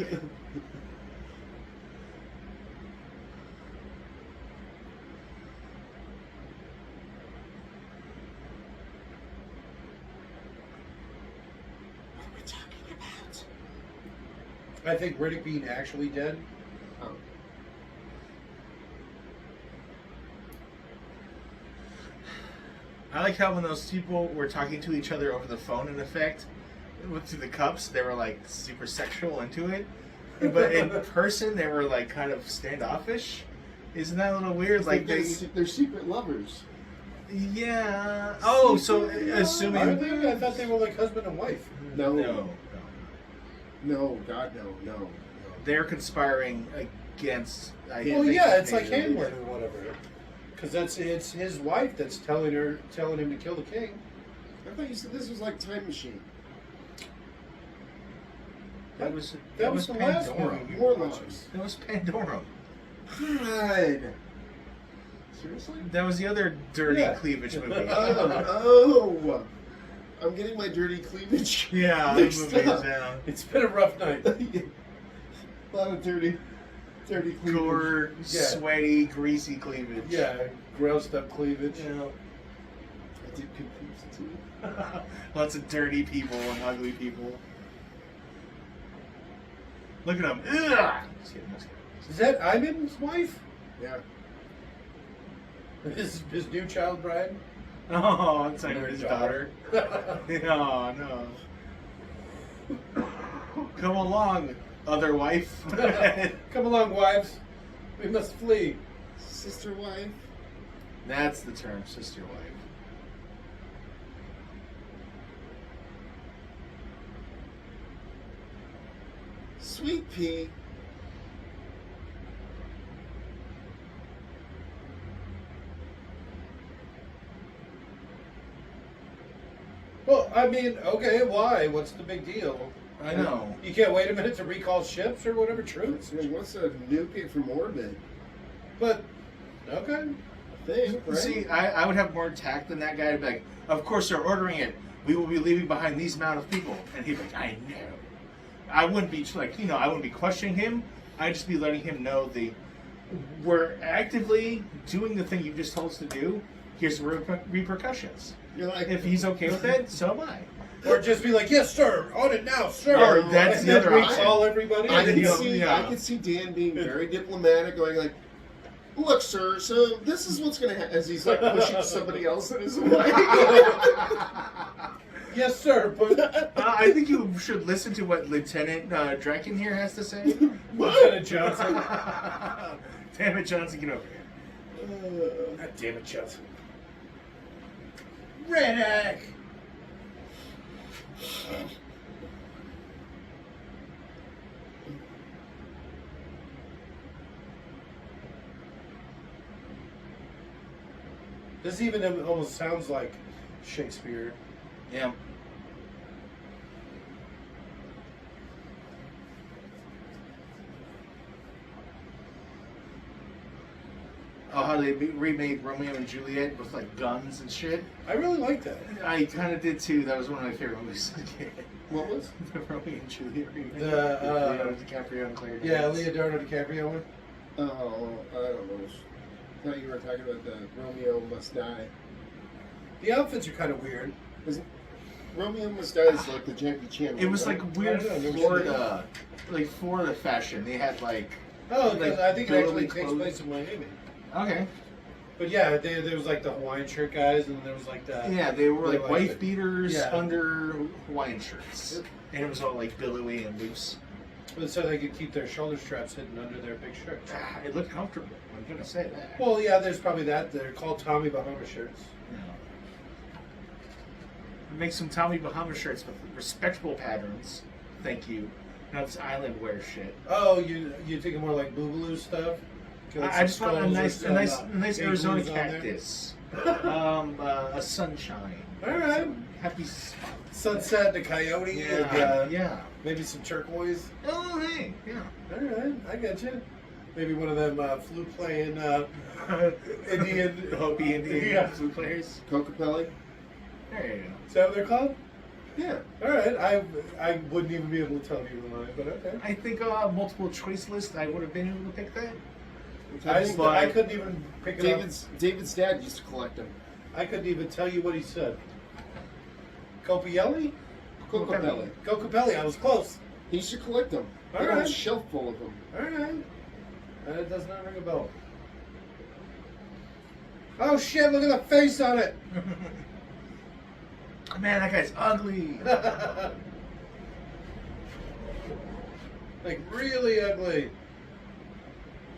What are we talking about? I think Riddick being actually dead. Oh. I like how when those people were talking to each other over the phone, in effect, through the cups, they were like super sexual into it. But in person, they were like kind of standoffish. Isn't that a little weird? Like they're secret lovers. yeah. Oh, so Are assuming they? I thought they were like husband and wife. No. no, God, no. they're conspiring against. I Well, think, yeah, it's like maybe- Hamlet or whatever. Because it's his wife that's telling him to kill the king. I thought you said this was like Time Machine. That was That was the last Pandora. movie we were watching. Warlocks. That was Pandora. God. Seriously? That was the other dirty Yeah. cleavage movie. Oh. I'm getting my dirty cleavage. Yeah, that mixed movie is up. down. It's been a rough night. A lot of dirty cleavage. Gore, Yeah. sweaty, greasy cleavage. Yeah, grossed up cleavage. You know, I did confuse the two. lots of dirty people and ugly people. Look at them. Ugh! Just kidding, just kidding. Is that Ivan's wife? Yeah. His new child bride? Oh, it's like Or his daughter. Oh, no. Come along, other wife. Come along, wives. We must flee. Sister wife. That's the term, sister wife. Sweet pea. Well, I mean, okay, why? What's the big deal? I know. You can't wait a minute to recall ships or whatever troops? He wants to nuke it from orbit. But, okay. I think, right? See, I would have more tact than that guy to be like, of course they're ordering it. We will be leaving behind these amount of people. And he'd be like, I know. I wouldn't be like, I wouldn't be questioning him. I'd just be letting him know we're actively doing the thing you just told us to do. Here's the repercussions. You're like, If he's okay with that, so am I. Or just be like, yes, sir, on it now, sir. Or that's and the then other option. recall everybody. I and then can you- see, yeah. I can see Dan being very diplomatic, going like, "Look, sir, so this is what's going to happen." As he's like pushing somebody else in his way. Yes, sir. But I think you should listen to what Lieutenant Draken here has to say. Lieutenant Johnson. Damn it, Johnson, get over here. God damn it, Johnson. Riddick! This even almost sounds like Shakespeare. Yeah. Oh, how they remade Romeo and Juliet with like guns and shit. I really like that. I kind of did too. That was one of my favorite movies as a kid. What was? The Romeo and Juliet remake. The, Leonardo DiCaprio and Claire Yeah, Danes. Leonardo DiCaprio one. Oh, I don't know. I thought you were talking about the Romeo Must Die. The outfits are kind of weird. Romeo Must Die is like the Jackie Chan. It was one, like right? weird I don't know, Florida, like Florida fashion. They had like Oh, Like, because I think it actually billowing takes clothes. place in Miami. okay, But yeah, there was like the Hawaiian shirt guys, and there was like the yeah, they were They like like wife it. beaters Yeah. under Hawaiian shirts, and it was all like billowy and loose. so they could keep their shoulder straps hidden under their big shirts. Ah, it looked comfortable. I'm gonna say that. Well, yeah, there's probably that. They're called Tommy Bahama shirts. Yeah. Make some Tommy Bahama shirts with respectable patterns. Thank you. Not this island wear shit. Oh, you thinking more like Boogaloo stuff? Get, like, I some just want a skulls or nice, some, nice igloos Arizona on there. cactus. A sunshine. All right. Some happy spot. Sunset and a coyote and Yeah. maybe some turquoise. Oh, hey. Yeah. All right, I got you. Maybe one of them flute playing Indian. Hopi Indian Yeah. flute players. Cocapelli? There you go. Is that what they're called? Yeah. All right, I wouldn't even be able to tell you the line, but okay. I think multiple choice list. I would have been able to pick that. I couldn't even pick it up. David's dad used to collect them. I couldn't even tell you what he said. Copielli? Cocapelli. Cocapelli, I was close. He used to collect them. He All had a right. shelf full of them. All right. That does not ring a bell. Oh shit, look at the face on it! Man, that guy's ugly. Like, really ugly.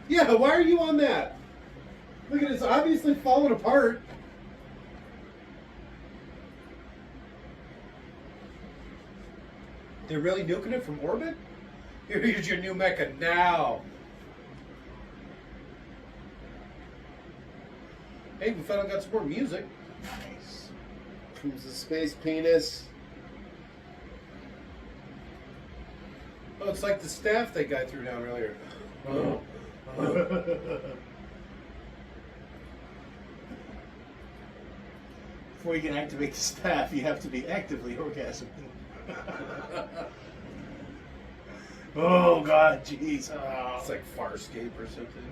Yeah, why are you on that? Look at it, it's obviously falling apart. They're really nuking it from orbit? Here's your new Mecca now. Hey, we finally got some more music. Nice. Comes the space penis. Oh, it's like the staff that guy threw down earlier. Before you can activate the staff, you have to be actively orgasming. Oh God, jeez. Oh. It's like Farscape or something.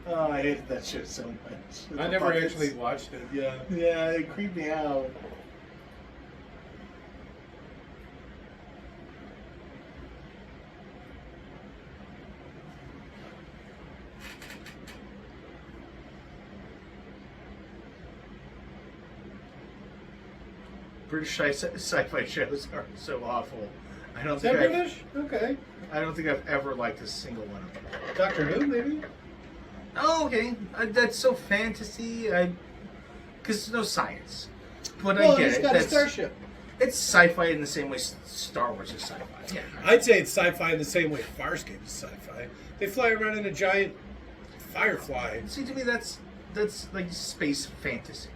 Oh, I hated that shit so much. I never actually watched it. Yeah. Yeah, it creeped me out. British sci-fi shows are so awful. I don't Is that think British? Okay. I don't think I've ever liked a single one of them. Doctor Who, maybe? Oh, okay. That's so fantasy. Because there's no science. But Well, I get he's it. got a That's- starship. It's sci-fi in the same way Star Wars is sci-fi. Yeah. I'd say it's sci-fi in the same way Farscape is sci-fi. They fly around in a giant firefly. See, to me, that's like space fantasy.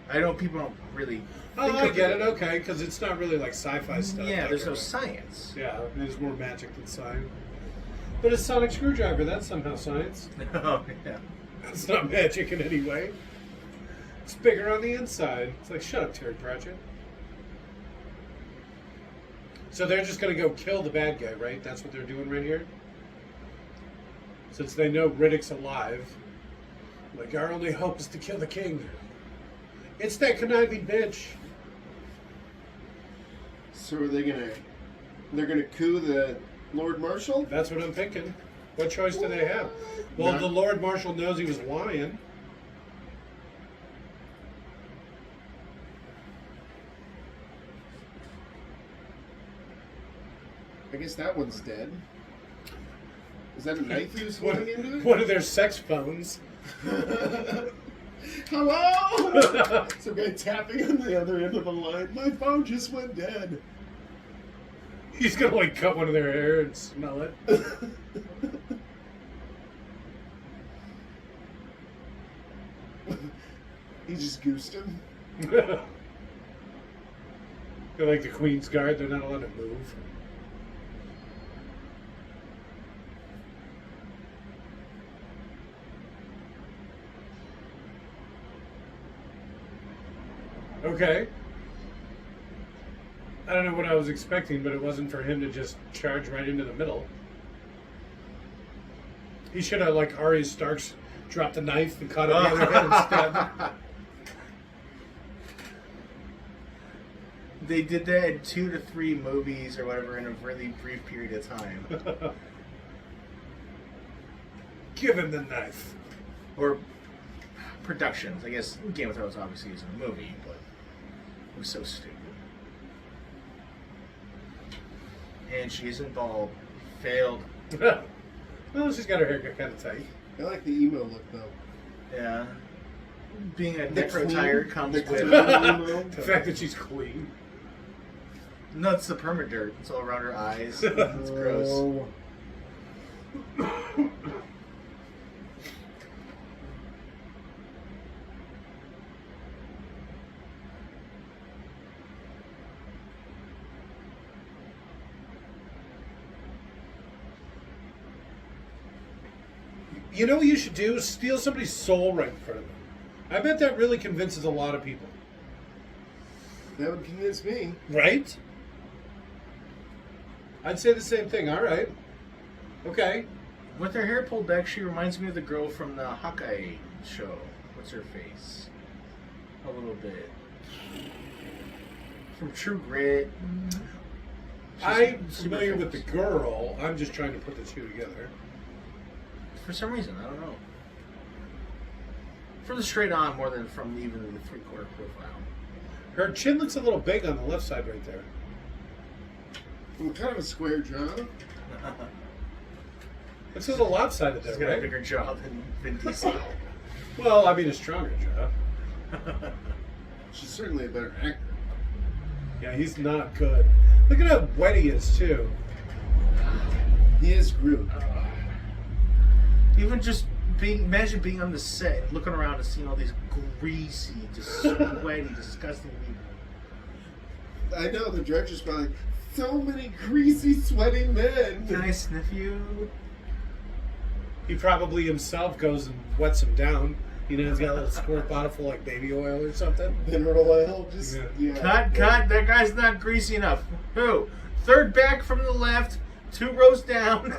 I know people don't really. Oh, think I of get it. Okay, because it's not really like sci-fi stuff. Yeah, like there's no a- science. Yeah, there's more magic than science. But a sonic screwdriver, that's somehow science. Oh yeah. It's not magic in any way. It's bigger on the inside. It's like, shut up, Terry Pratchett. So they're just going to go kill the bad guy, right? That's what they're doing right here? Since they know Riddick's alive. Like, our only hope is to kill the king. It's that conniving bitch. So are they gonna? They're gonna coup the Lord Marshal? That's what I'm thinking. What choice do they have? Well, None. the Lord Marshal knows he was lying. I guess that one's dead. Is that a knife he was holding into it? One of their sex phones. Hello? Some guy tapping on the other end of the line. My phone just went dead. He's gonna like cut one of their hair and smell it. He just goosed him. They're like the Queen's Guard, they're not allowed to move. Okay. I don't know what I was expecting, but it wasn't for him to just charge right into the middle. He should have, like Arya Starks, dropped the knife and caught it on the other head and stabbed. They did that in 2 to 3 movies or whatever in a really brief period of time. Give him the knife. Or productions. I guess Game of Thrones obviously isn't a movie, but it was so stupid. And she isn't bald. Failed. Well, she's got her hair kind of tight. I like the emo look though. Yeah. Being a The necro clean- tire comes the with. clean emo. The fact that she's clean. No, it's the permadirt. It's all around her eyes. It's gross. Oh. You know what you should do? Is steal somebody's soul right in front of them. I bet that really convinces a lot of people. That would convince me. Right? I'd say the same thing. All right. Okay. With her hair pulled back, she reminds me of the girl from the Hawkeye show. What's her face? A little bit. From True Grit. I'm super familiar with the famous. girl. I'm just trying to put the two together. For some reason, I don't know. From the straight on more than from even the 3/4 profile. Her chin looks a little big on the left side right there. Well, kind of a square jaw. Looks a little lopsided She's there, got a right? bigger jaw than Vin Diesel. Well, I mean a stronger jaw. She's certainly a better actor. Yeah, he's not good. Look at how wet he is, too. He is Groot. Even just imagine being on the set, looking around and seeing all these greasy, just sweaty, disgusting people. I know, the director's probably like, so many greasy, sweating men. Can I sniff you? He probably himself goes and wets him down. You know, he's got a little squirt bottle full like baby oil or something. Mineral oil, just, Yeah. yeah. Cut, that guy's not greasy enough. Who? Third back from the left, 2 rows down.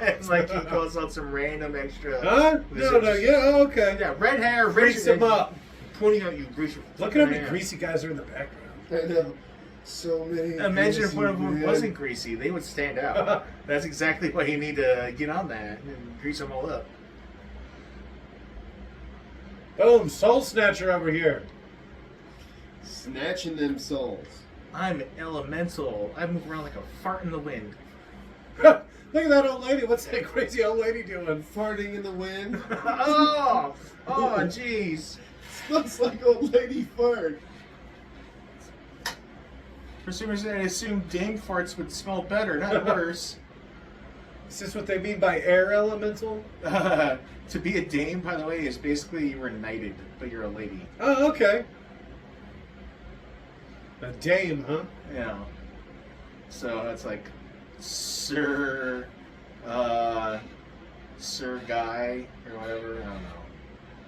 It's like he calls out some random extra. Huh? No, yeah, okay. Yeah, red hair, Grease him up. Pointing out you greasy. Look at how many greasy guys are in the background. I know. So many. Imagine if greasy one of them men. wasn't greasy, they would stand out. That's exactly why you need to get on that and grease them all up. Boom, Soul Snatcher over here. Snatching them souls. I'm elemental. I move around like a fart in the wind. Look at that old lady. What's that crazy old lady doing? Farting in the wind. Oh, jeez. Smells like old lady fart. For some reason, I assumed dame farts would smell better, not worse. Is this what they mean by air elemental? To be a dame, by the way, is basically you were knighted, but you're a lady. Oh, okay. A dame, huh? Yeah. So that's like Sir Guy or whatever. I don't know.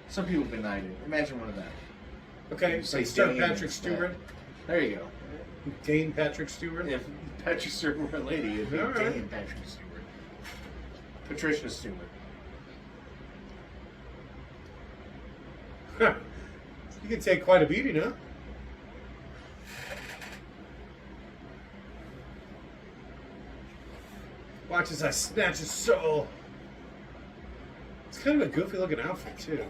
Some people have been knighted. Imagine one of them. Okay, You so say Sir dame Patrick instead. Stewart. There you go. Dame Patrick Stewart. If Patrick Stewart were a lady, it'd be All right. Dame Patrick Stewart. Patricia Stewart. Huh. You can take quite a beating, huh? Watch as I snatch his soul. It's kind of a goofy looking outfit, too.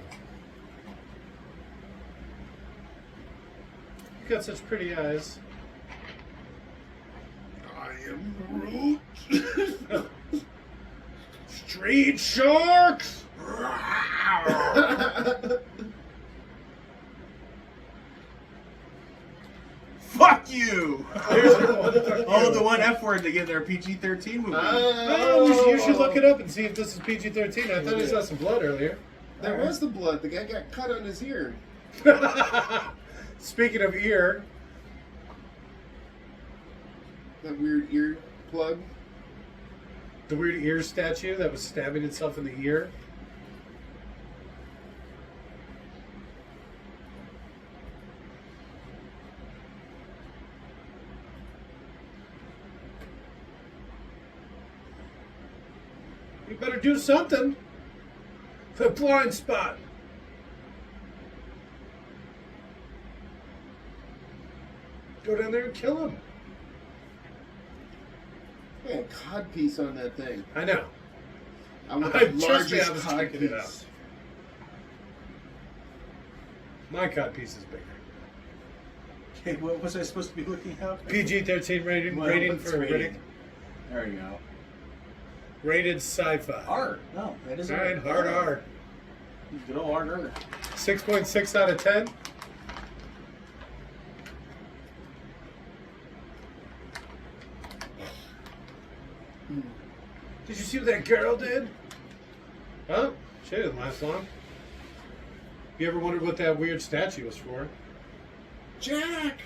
You got such pretty eyes. I am Groot. Street sharks! Fuck you! There's your one. Fuck Oh, you. the one F word they give their PG-13 movie. Oh, you should look it up and see if this is PG-13. I thought I saw some blood earlier. There was the blood. The guy got cut on his ear. Speaking of ear, That weird ear plug. the weird ear statue that was stabbing itself in the ear. You better do something. The blind spot. Go down there and kill him. Man, codpiece on that thing. I know. I want I- the trust me, I largest was checking it out. codpiece. My codpiece is bigger. Okay, what was I supposed to be looking at? PG-13 rating, Well, rating what's for rating? Riddick. There you go. Rated sci-fi. R. No, that is All right, hard R. Good old hard R. 6.6 out of 10. Did you see what that girl did? Huh? She didn't last long. You ever wondered what that weird statue was for? Jack!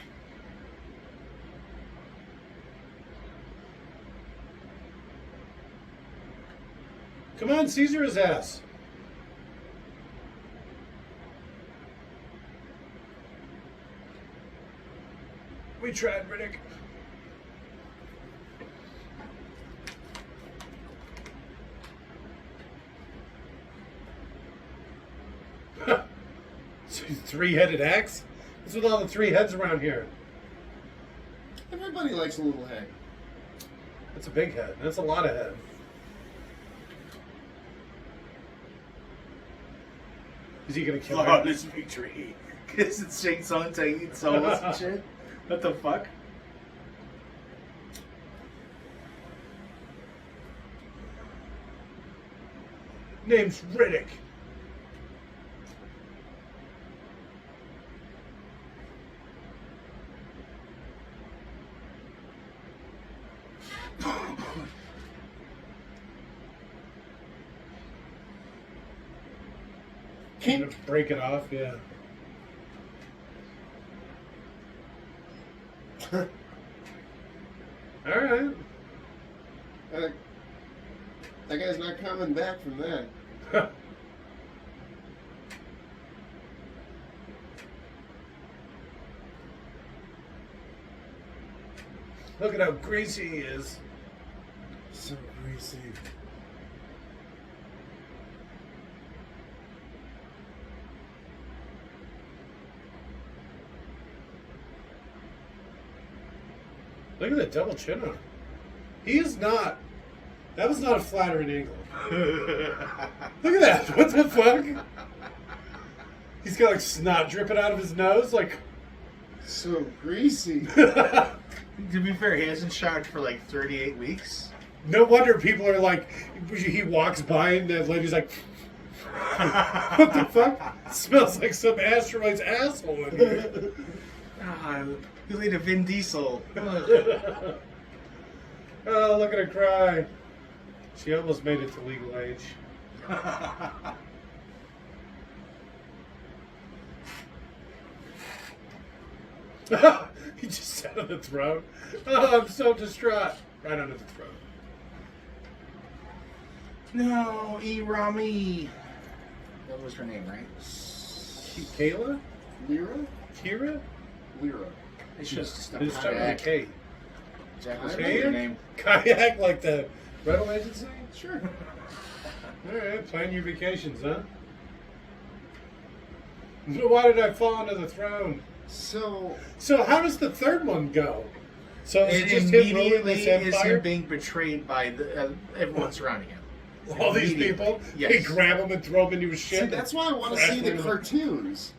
Come on, Caesar his ass. We tried, Riddick. Three-headed axe? What's with all the three heads around here? Everybody likes a little head. That's a big head. That's a lot of head. Is he gonna kill her? Flawless victory. Because it's Shane Song taking solos and shit. What the fuck? Name's Riddick. Kink. Break it off, yeah. All right. That guy's not coming back from that. Look at how greasy he is. So greasy. Look at that double chin on him. He is not. That was not a flattering angle. Look at that. What the fuck? He's got like snot dripping out of his nose. Like. So greasy. To be fair, he hasn't showered for like 38 weeks. No wonder people are like, he walks by and that lady's like, what the fuck? It smells like some asteroid's asshole in here. You lead a Vin Diesel. Oh, look at her cry. She almost made it to legal age. He just sat on the throne. Oh, I'm so distraught. Right under the throne. No, Rami. That was her name, right? Kayla? Lyra? Kira? Lyra. They should have stuck It's starting with kayak. K. Jack was her Kayak? name. Kayak like the rental agency? Sure. Alright, plan your vacations, huh? Why did I fall under the throne? So, So how does the third one go? So is it It just him ruling immediately this is empire? him being betrayed by everyone surrounding him. All these Immediately. people? Yes. They grab him and throw him into his shit? see, that's why I want to Crash see the him. cartoons.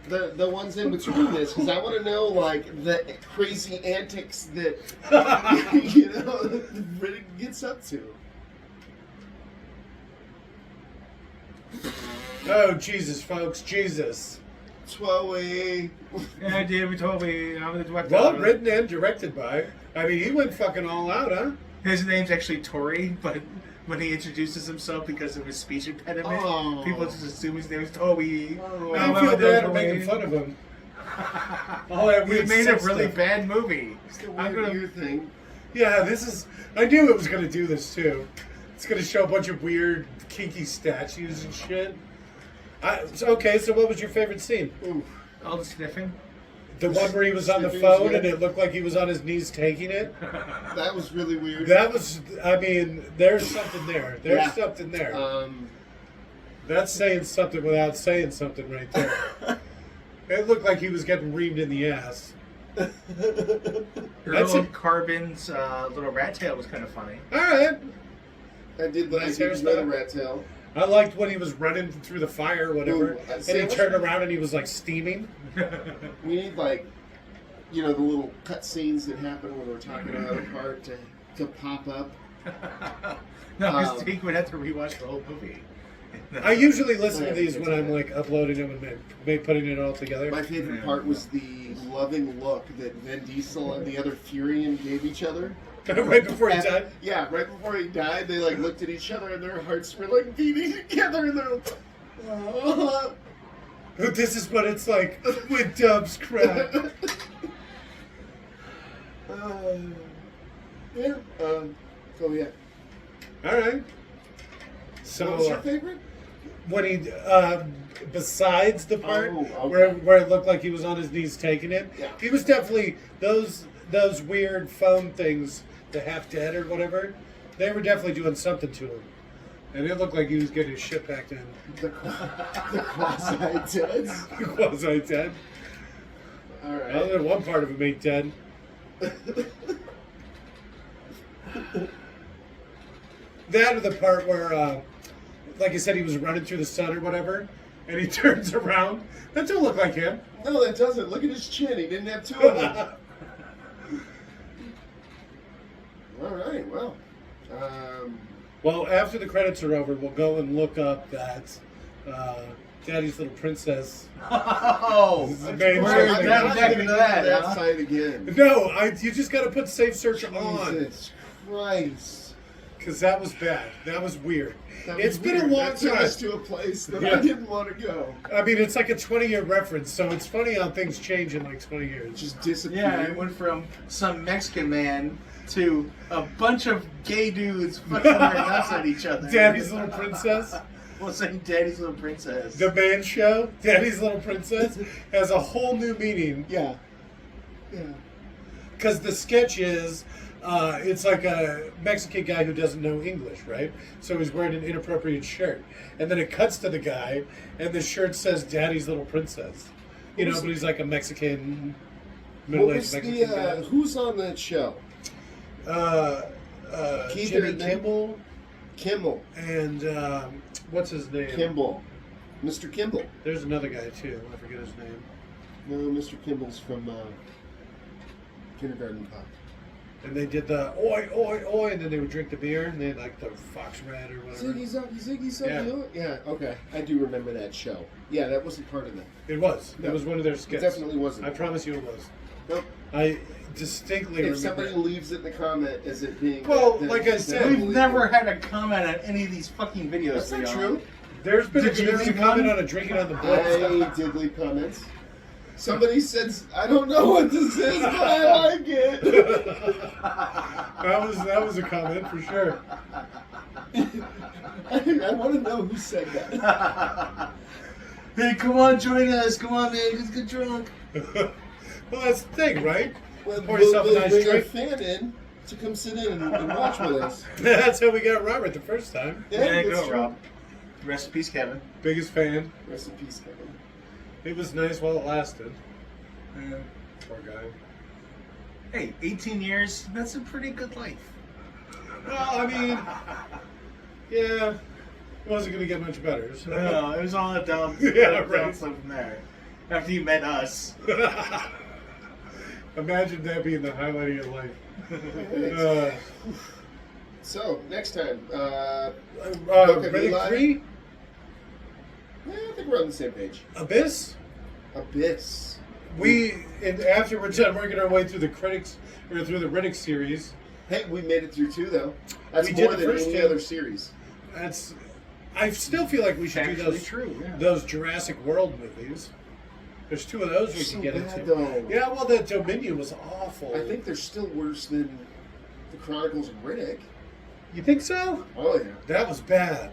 The ones in between this, because I want to know, like, the crazy antics that, you know, Riddick gets up to. Oh, Jesus, folks, Jesus. Chloe. Yeah, David told me I'm the director. Well, written and directed by. I mean, he went fucking all out, huh? His name's actually Tori, but when he introduces himself because of his speech impediment, Oh. people just assume his name is Toby. Oh. I feel bad for making fun of him. All that We weird made a sex really stuff. bad movie. It's the I'm weird gonna- ear thing. Yeah, this is. I knew it was going to do this too. It's going to show a bunch of weird, kinky statues and shit. Okay, so what was your favorite scene? Ooh. All the sniffing. The one where he was on the Sniffing, phone yeah. and it looked like he was on his knees taking it? That was really weird. That was, I mean, there's something there. There's Yeah. something there. Um, That's saying something without saying something right there. It looked like he was getting reamed in the ass. That's Earl it. Carbon's little rat tail was kind of funny. All right. I did like Nice he was another hairstyle. rat tail. I liked when he was running through the fire or whatever, Ooh, and see, he I wish- turned around and he was like steaming. We need like, you know, the little cut scenes that happen when we're talking about a part to pop up. No, because Um, Deke would have to rewatch the whole movie. I usually listen to these when I'm like uploading them and putting it all together. My favorite part was the loving look that Vin Diesel and the other Furion gave each other. Right before he And- died. Yeah, right before he died, they like looked at each other and their hearts were like beating together, and they're like, "Oh." This is what it's like when dubs crack. Yeah. So yeah. All right. What was So your favorite? when he, besides the part Oh, okay. where it looked like he was on his knees taking it, Yeah. he was definitely those weird phone things, the half dead or whatever. They were definitely doing something to him, and it looked like he was getting his shit back in. The quasi-deads. Quasi dead. All right. Other than one part of him ain't dead. That or the part where, like I said, he was running through the sun or whatever, and he turns around. That don't look like him. No, that doesn't. Look at his chin. He didn't have two of them. All right. Well. Well, after the credits are over, we'll go and look up that Daddy's Little Princess. Oh, This is the main we're show. gonna dive back into that, huh? side again. No, you just got to put Safe Search on, Jesus Christ. because that was bad. That was weird. That It's was been a weird. long That took time. us to a place that Yeah. I didn't want to go. I mean, it's like a 20-year reference, so it's funny how things change in like 20 It years. just disappeared. Yeah, it went from some Mexican man to a bunch of gay dudes fucking their nuts at each other. Daddy's Little Princess. Well, saying Daddy's Little Princess. The Man Show, Daddy's Little Princess, has a whole new meaning. Yeah. Yeah. Because the sketch is, it's like a Mexican guy who doesn't know English, right? So he's wearing an inappropriate shirt. And then it cuts to the guy, and the shirt says Daddy's Little Princess. You know, but he's like a Mexican, What middle-aged was Mexican the, guy. who's on that show? Keith Jimmy and- Kimmel Kimmel. and, what's his name? Kimball. Mr. Kimball. There's another guy, too. I forget his name. No, Mr. Kimball's from Kindergarten Cop. And they did the oi, oi, oi, and then they would drink the beer, and they had like the Fox Red or whatever. Ziggy Zuggy, Yeah. Yeah, okay. I do remember that show. Yeah, that wasn't part of that. It was. No. It was one of their It skits. definitely wasn't. I promise you it was. Nope. I distinctly If remember. somebody leaves it in the comment as it being... Well, that- like I that- said, that We've believe never it. had a comment on any of these fucking videos. That's not Leon. true. There's been Did you there's a leave comment one? on a drinking on the board. I did leave comments. Somebody said, I don't know what this is, but I like it. that was a comment for sure. I want to know who said that. Hey, come on, join us. Come on, man. Let's get drunk. Well, that's the thing, right? Well, Pour yourself a nice bring our drink. fan in to come sit in and watch with us. That's how we got Robert the first time. Yeah, that's go, true. Rob. Rest in peace, Kevin. Biggest fan. Rest in peace, Kevin. It was nice while it lasted. Poor guy. Hey, 18 years, that's a pretty good life. Well, I mean, yeah, it wasn't going to get much better. So. No, it was all a dumb, Yeah, dumb right. stuff from there. After you met us. Imagine that being the highlight of your life. So, next time. Riddick Eli? 3? I think we're on the same page. Abyss? Abyss. And after we're done working our way through the through the Riddick series, Hey, we made it through two, though. That's We did more the than first any two. other series. I still feel like we should do Actually those true, yeah. those Jurassic World movies. There's two of those we So can get bad, into. though. Yeah, well, the Dominion was awful. I think they're still worse than the Chronicles of Riddick. You think so? Oh, yeah. That was bad.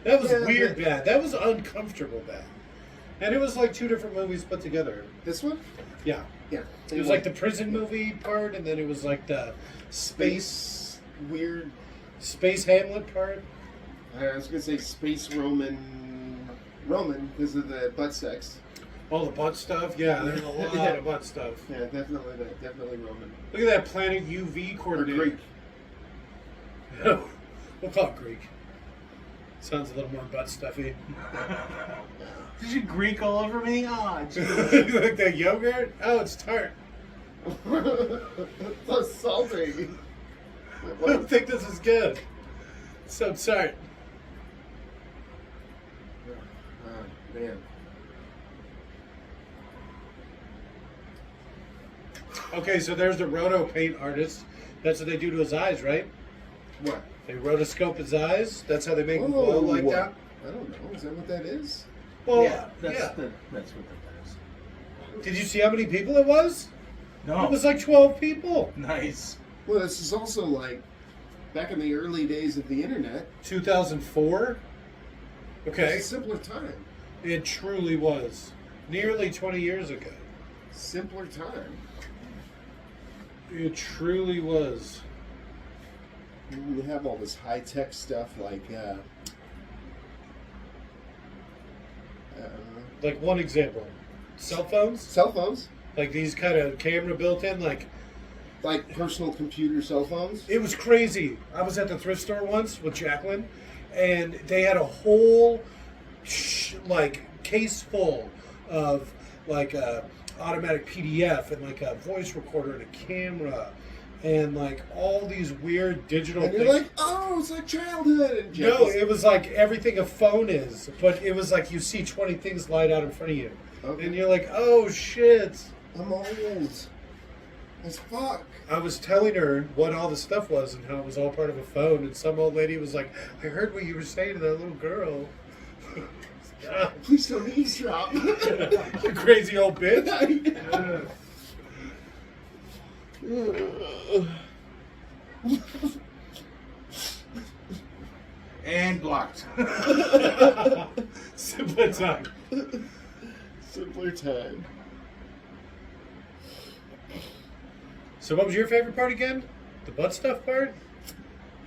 That was Yeah, weird but- bad. That was uncomfortable bad. And it was like two different movies put together. This one? Yeah. Yeah. It was like the prison movie part, and then it was like the space weird. Hamlet part. I was gonna say space Roman because of the butt sex. All the butt stuff. Yeah, there's a lot of butt stuff. Yeah, definitely that. Definitely Roman. Look at that Planet UV Or coordinator. Greek. We'll call it Greek. Sounds a little more butt stuffy. Did you Greek all over me? Oh, Like that yogurt? Oh, it's tart. So salty. I don't think this is good. It's so tart. Oh, man. Okay, so there's the roto paint artist. That's what they do to his eyes, right? What? They rotoscope his eyes. That's how they make him Oh, glow like that. I don't know. Is that what that is? Well, yeah, that's yeah. that's what that is. Did you see how many people it was? No. It was like 12 people. Nice. Well, this is also like back in the early days of the internet. 2004. Okay, It's a simpler time. it truly was. Nearly 20 years ago. Simpler time. It truly was. We have all this high tech stuff like. Like one example, cell phones. Cell phones, Like these kind of camera built in. Like like personal computer cell phones. it was crazy. I was at the thrift store once with Jacqueline, and they had a whole like case full of like a automatic PDF and like a voice recorder and a camera and like all these weird digital And things. you're like, oh, it's like childhood. And Jeff No, is- it was like everything a phone is, but it was like you see 20 things light out in front of you. Okay. And you're like, oh shit. I'm old as fuck. I was telling her what all the stuff was and how it was all part of a phone, and some old lady was like, I heard what you were saying to that little girl. Please don't eavesdrop. You crazy old bitch. And blocked. Simpler time. Simpler time. So what was your favorite part again? The butt stuff part?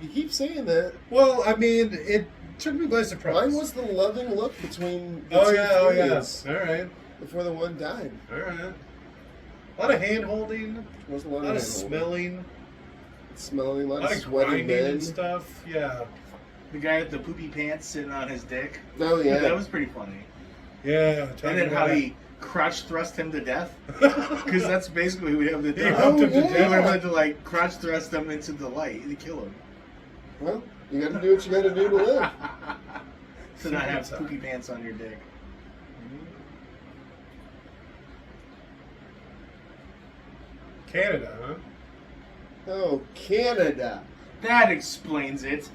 You keep saying that. Well, I mean, it took me by surprise. Mine was the loving look between the two Oh yeah. kids All right. before the one died. All right. A lot of hand holding, It was a a lot, lot of hand-holding. smelling, Smelling, a a lot lot of of sweaty grinding men. and stuff. Yeah. The guy with the poopy pants sitting on his dick. Oh yeah. That was pretty funny. Yeah. And then how he crotch thrust him to death? Because that's basically what we have to do. He humped him to We death. would have had to like crotch thrust him into the light to kill him. Well, you got to do what you got to do to live. To not have poopy pants on your dick. Canada, huh? Oh, Canada. That explains it.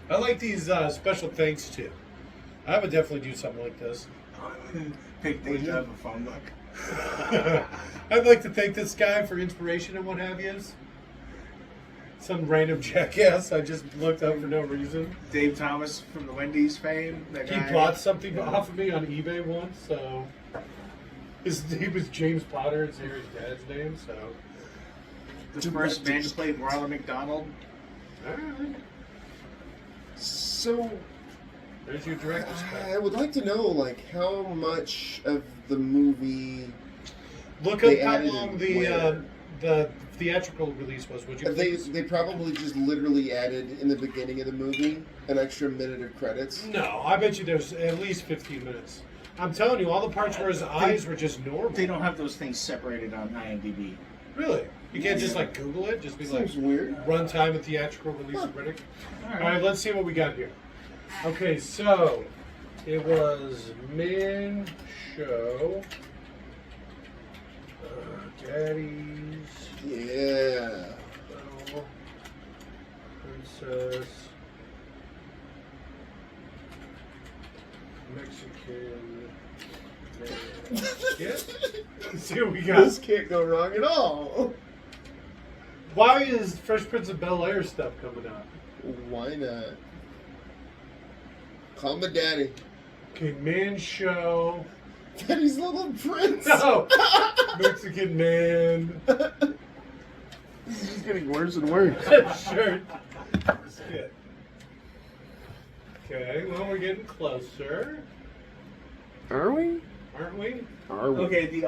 I like these special thanks too. I would definitely do something like this. Pick things up a phone book. I'd like to thank this guy for inspiration and what have yous. Some random jackass I just looked up for no reason. Dave Thomas from the Wendy's fame. That He guy. bought something off of me on eBay once, so his name was James Potter. It's his dad's name, so. The first man to play Ronald McDonald. Alright. So, There's your director's I cut. would like to know, like, how much of the movie Look up they how added long in the theatrical release was, would you please? they probably just literally added in the beginning of the movie an extra minute of credits. No, I bet you there's at least 15 minutes. I'm telling you, all the parts where his eyes were just normal. They don't have those things separated on IMDb. Really? You can't just like Google it? Just be like, Seems weird. runtime of theatrical release of Riddick? Alright, let's see what we got here. Okay, so it was main show, Daddy's, Yeah. Princess, Mexican. Yeah. Let's see what we got. This can't go wrong at all. Why is Fresh Prince of Bel-Air stuff coming out? Why not? Call me Daddy. Okay, man show. Daddy's Little Prince. No! Mexican man. This is just getting worse and worse. Shirt. Skit. Okay, well, we're getting closer. Are we? Aren't we? Are we? Okay, the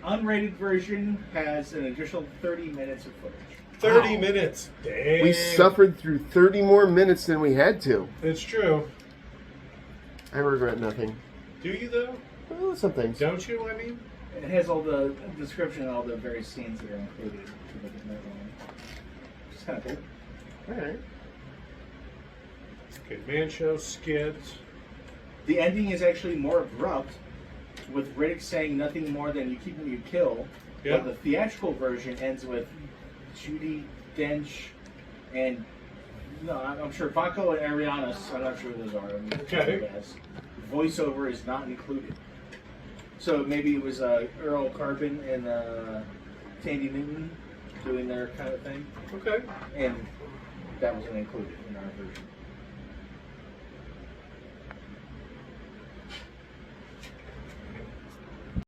unrated version has an additional 30 minutes of footage. 30 Wow. minutes. Dang. We suffered through 30 more minutes than we had to. It's true. I regret nothing. Do you, though? Well, some things. Don't you, I mean? It has all the description and all the various scenes that are included. It's kind of cool. Alright. Okay, man show, skit. The ending is actually more abrupt, with Riddick saying nothing more than "you keep me, you kill." Yeah. But the theatrical version ends with Judi Dench and I'm sure Paco and Arianas. I'm not sure who those are. Okay. Voiceover is not included. So maybe it was Earl Carbon and Tandy Newton doing their kind of thing, Okay. and that wasn't included in our version.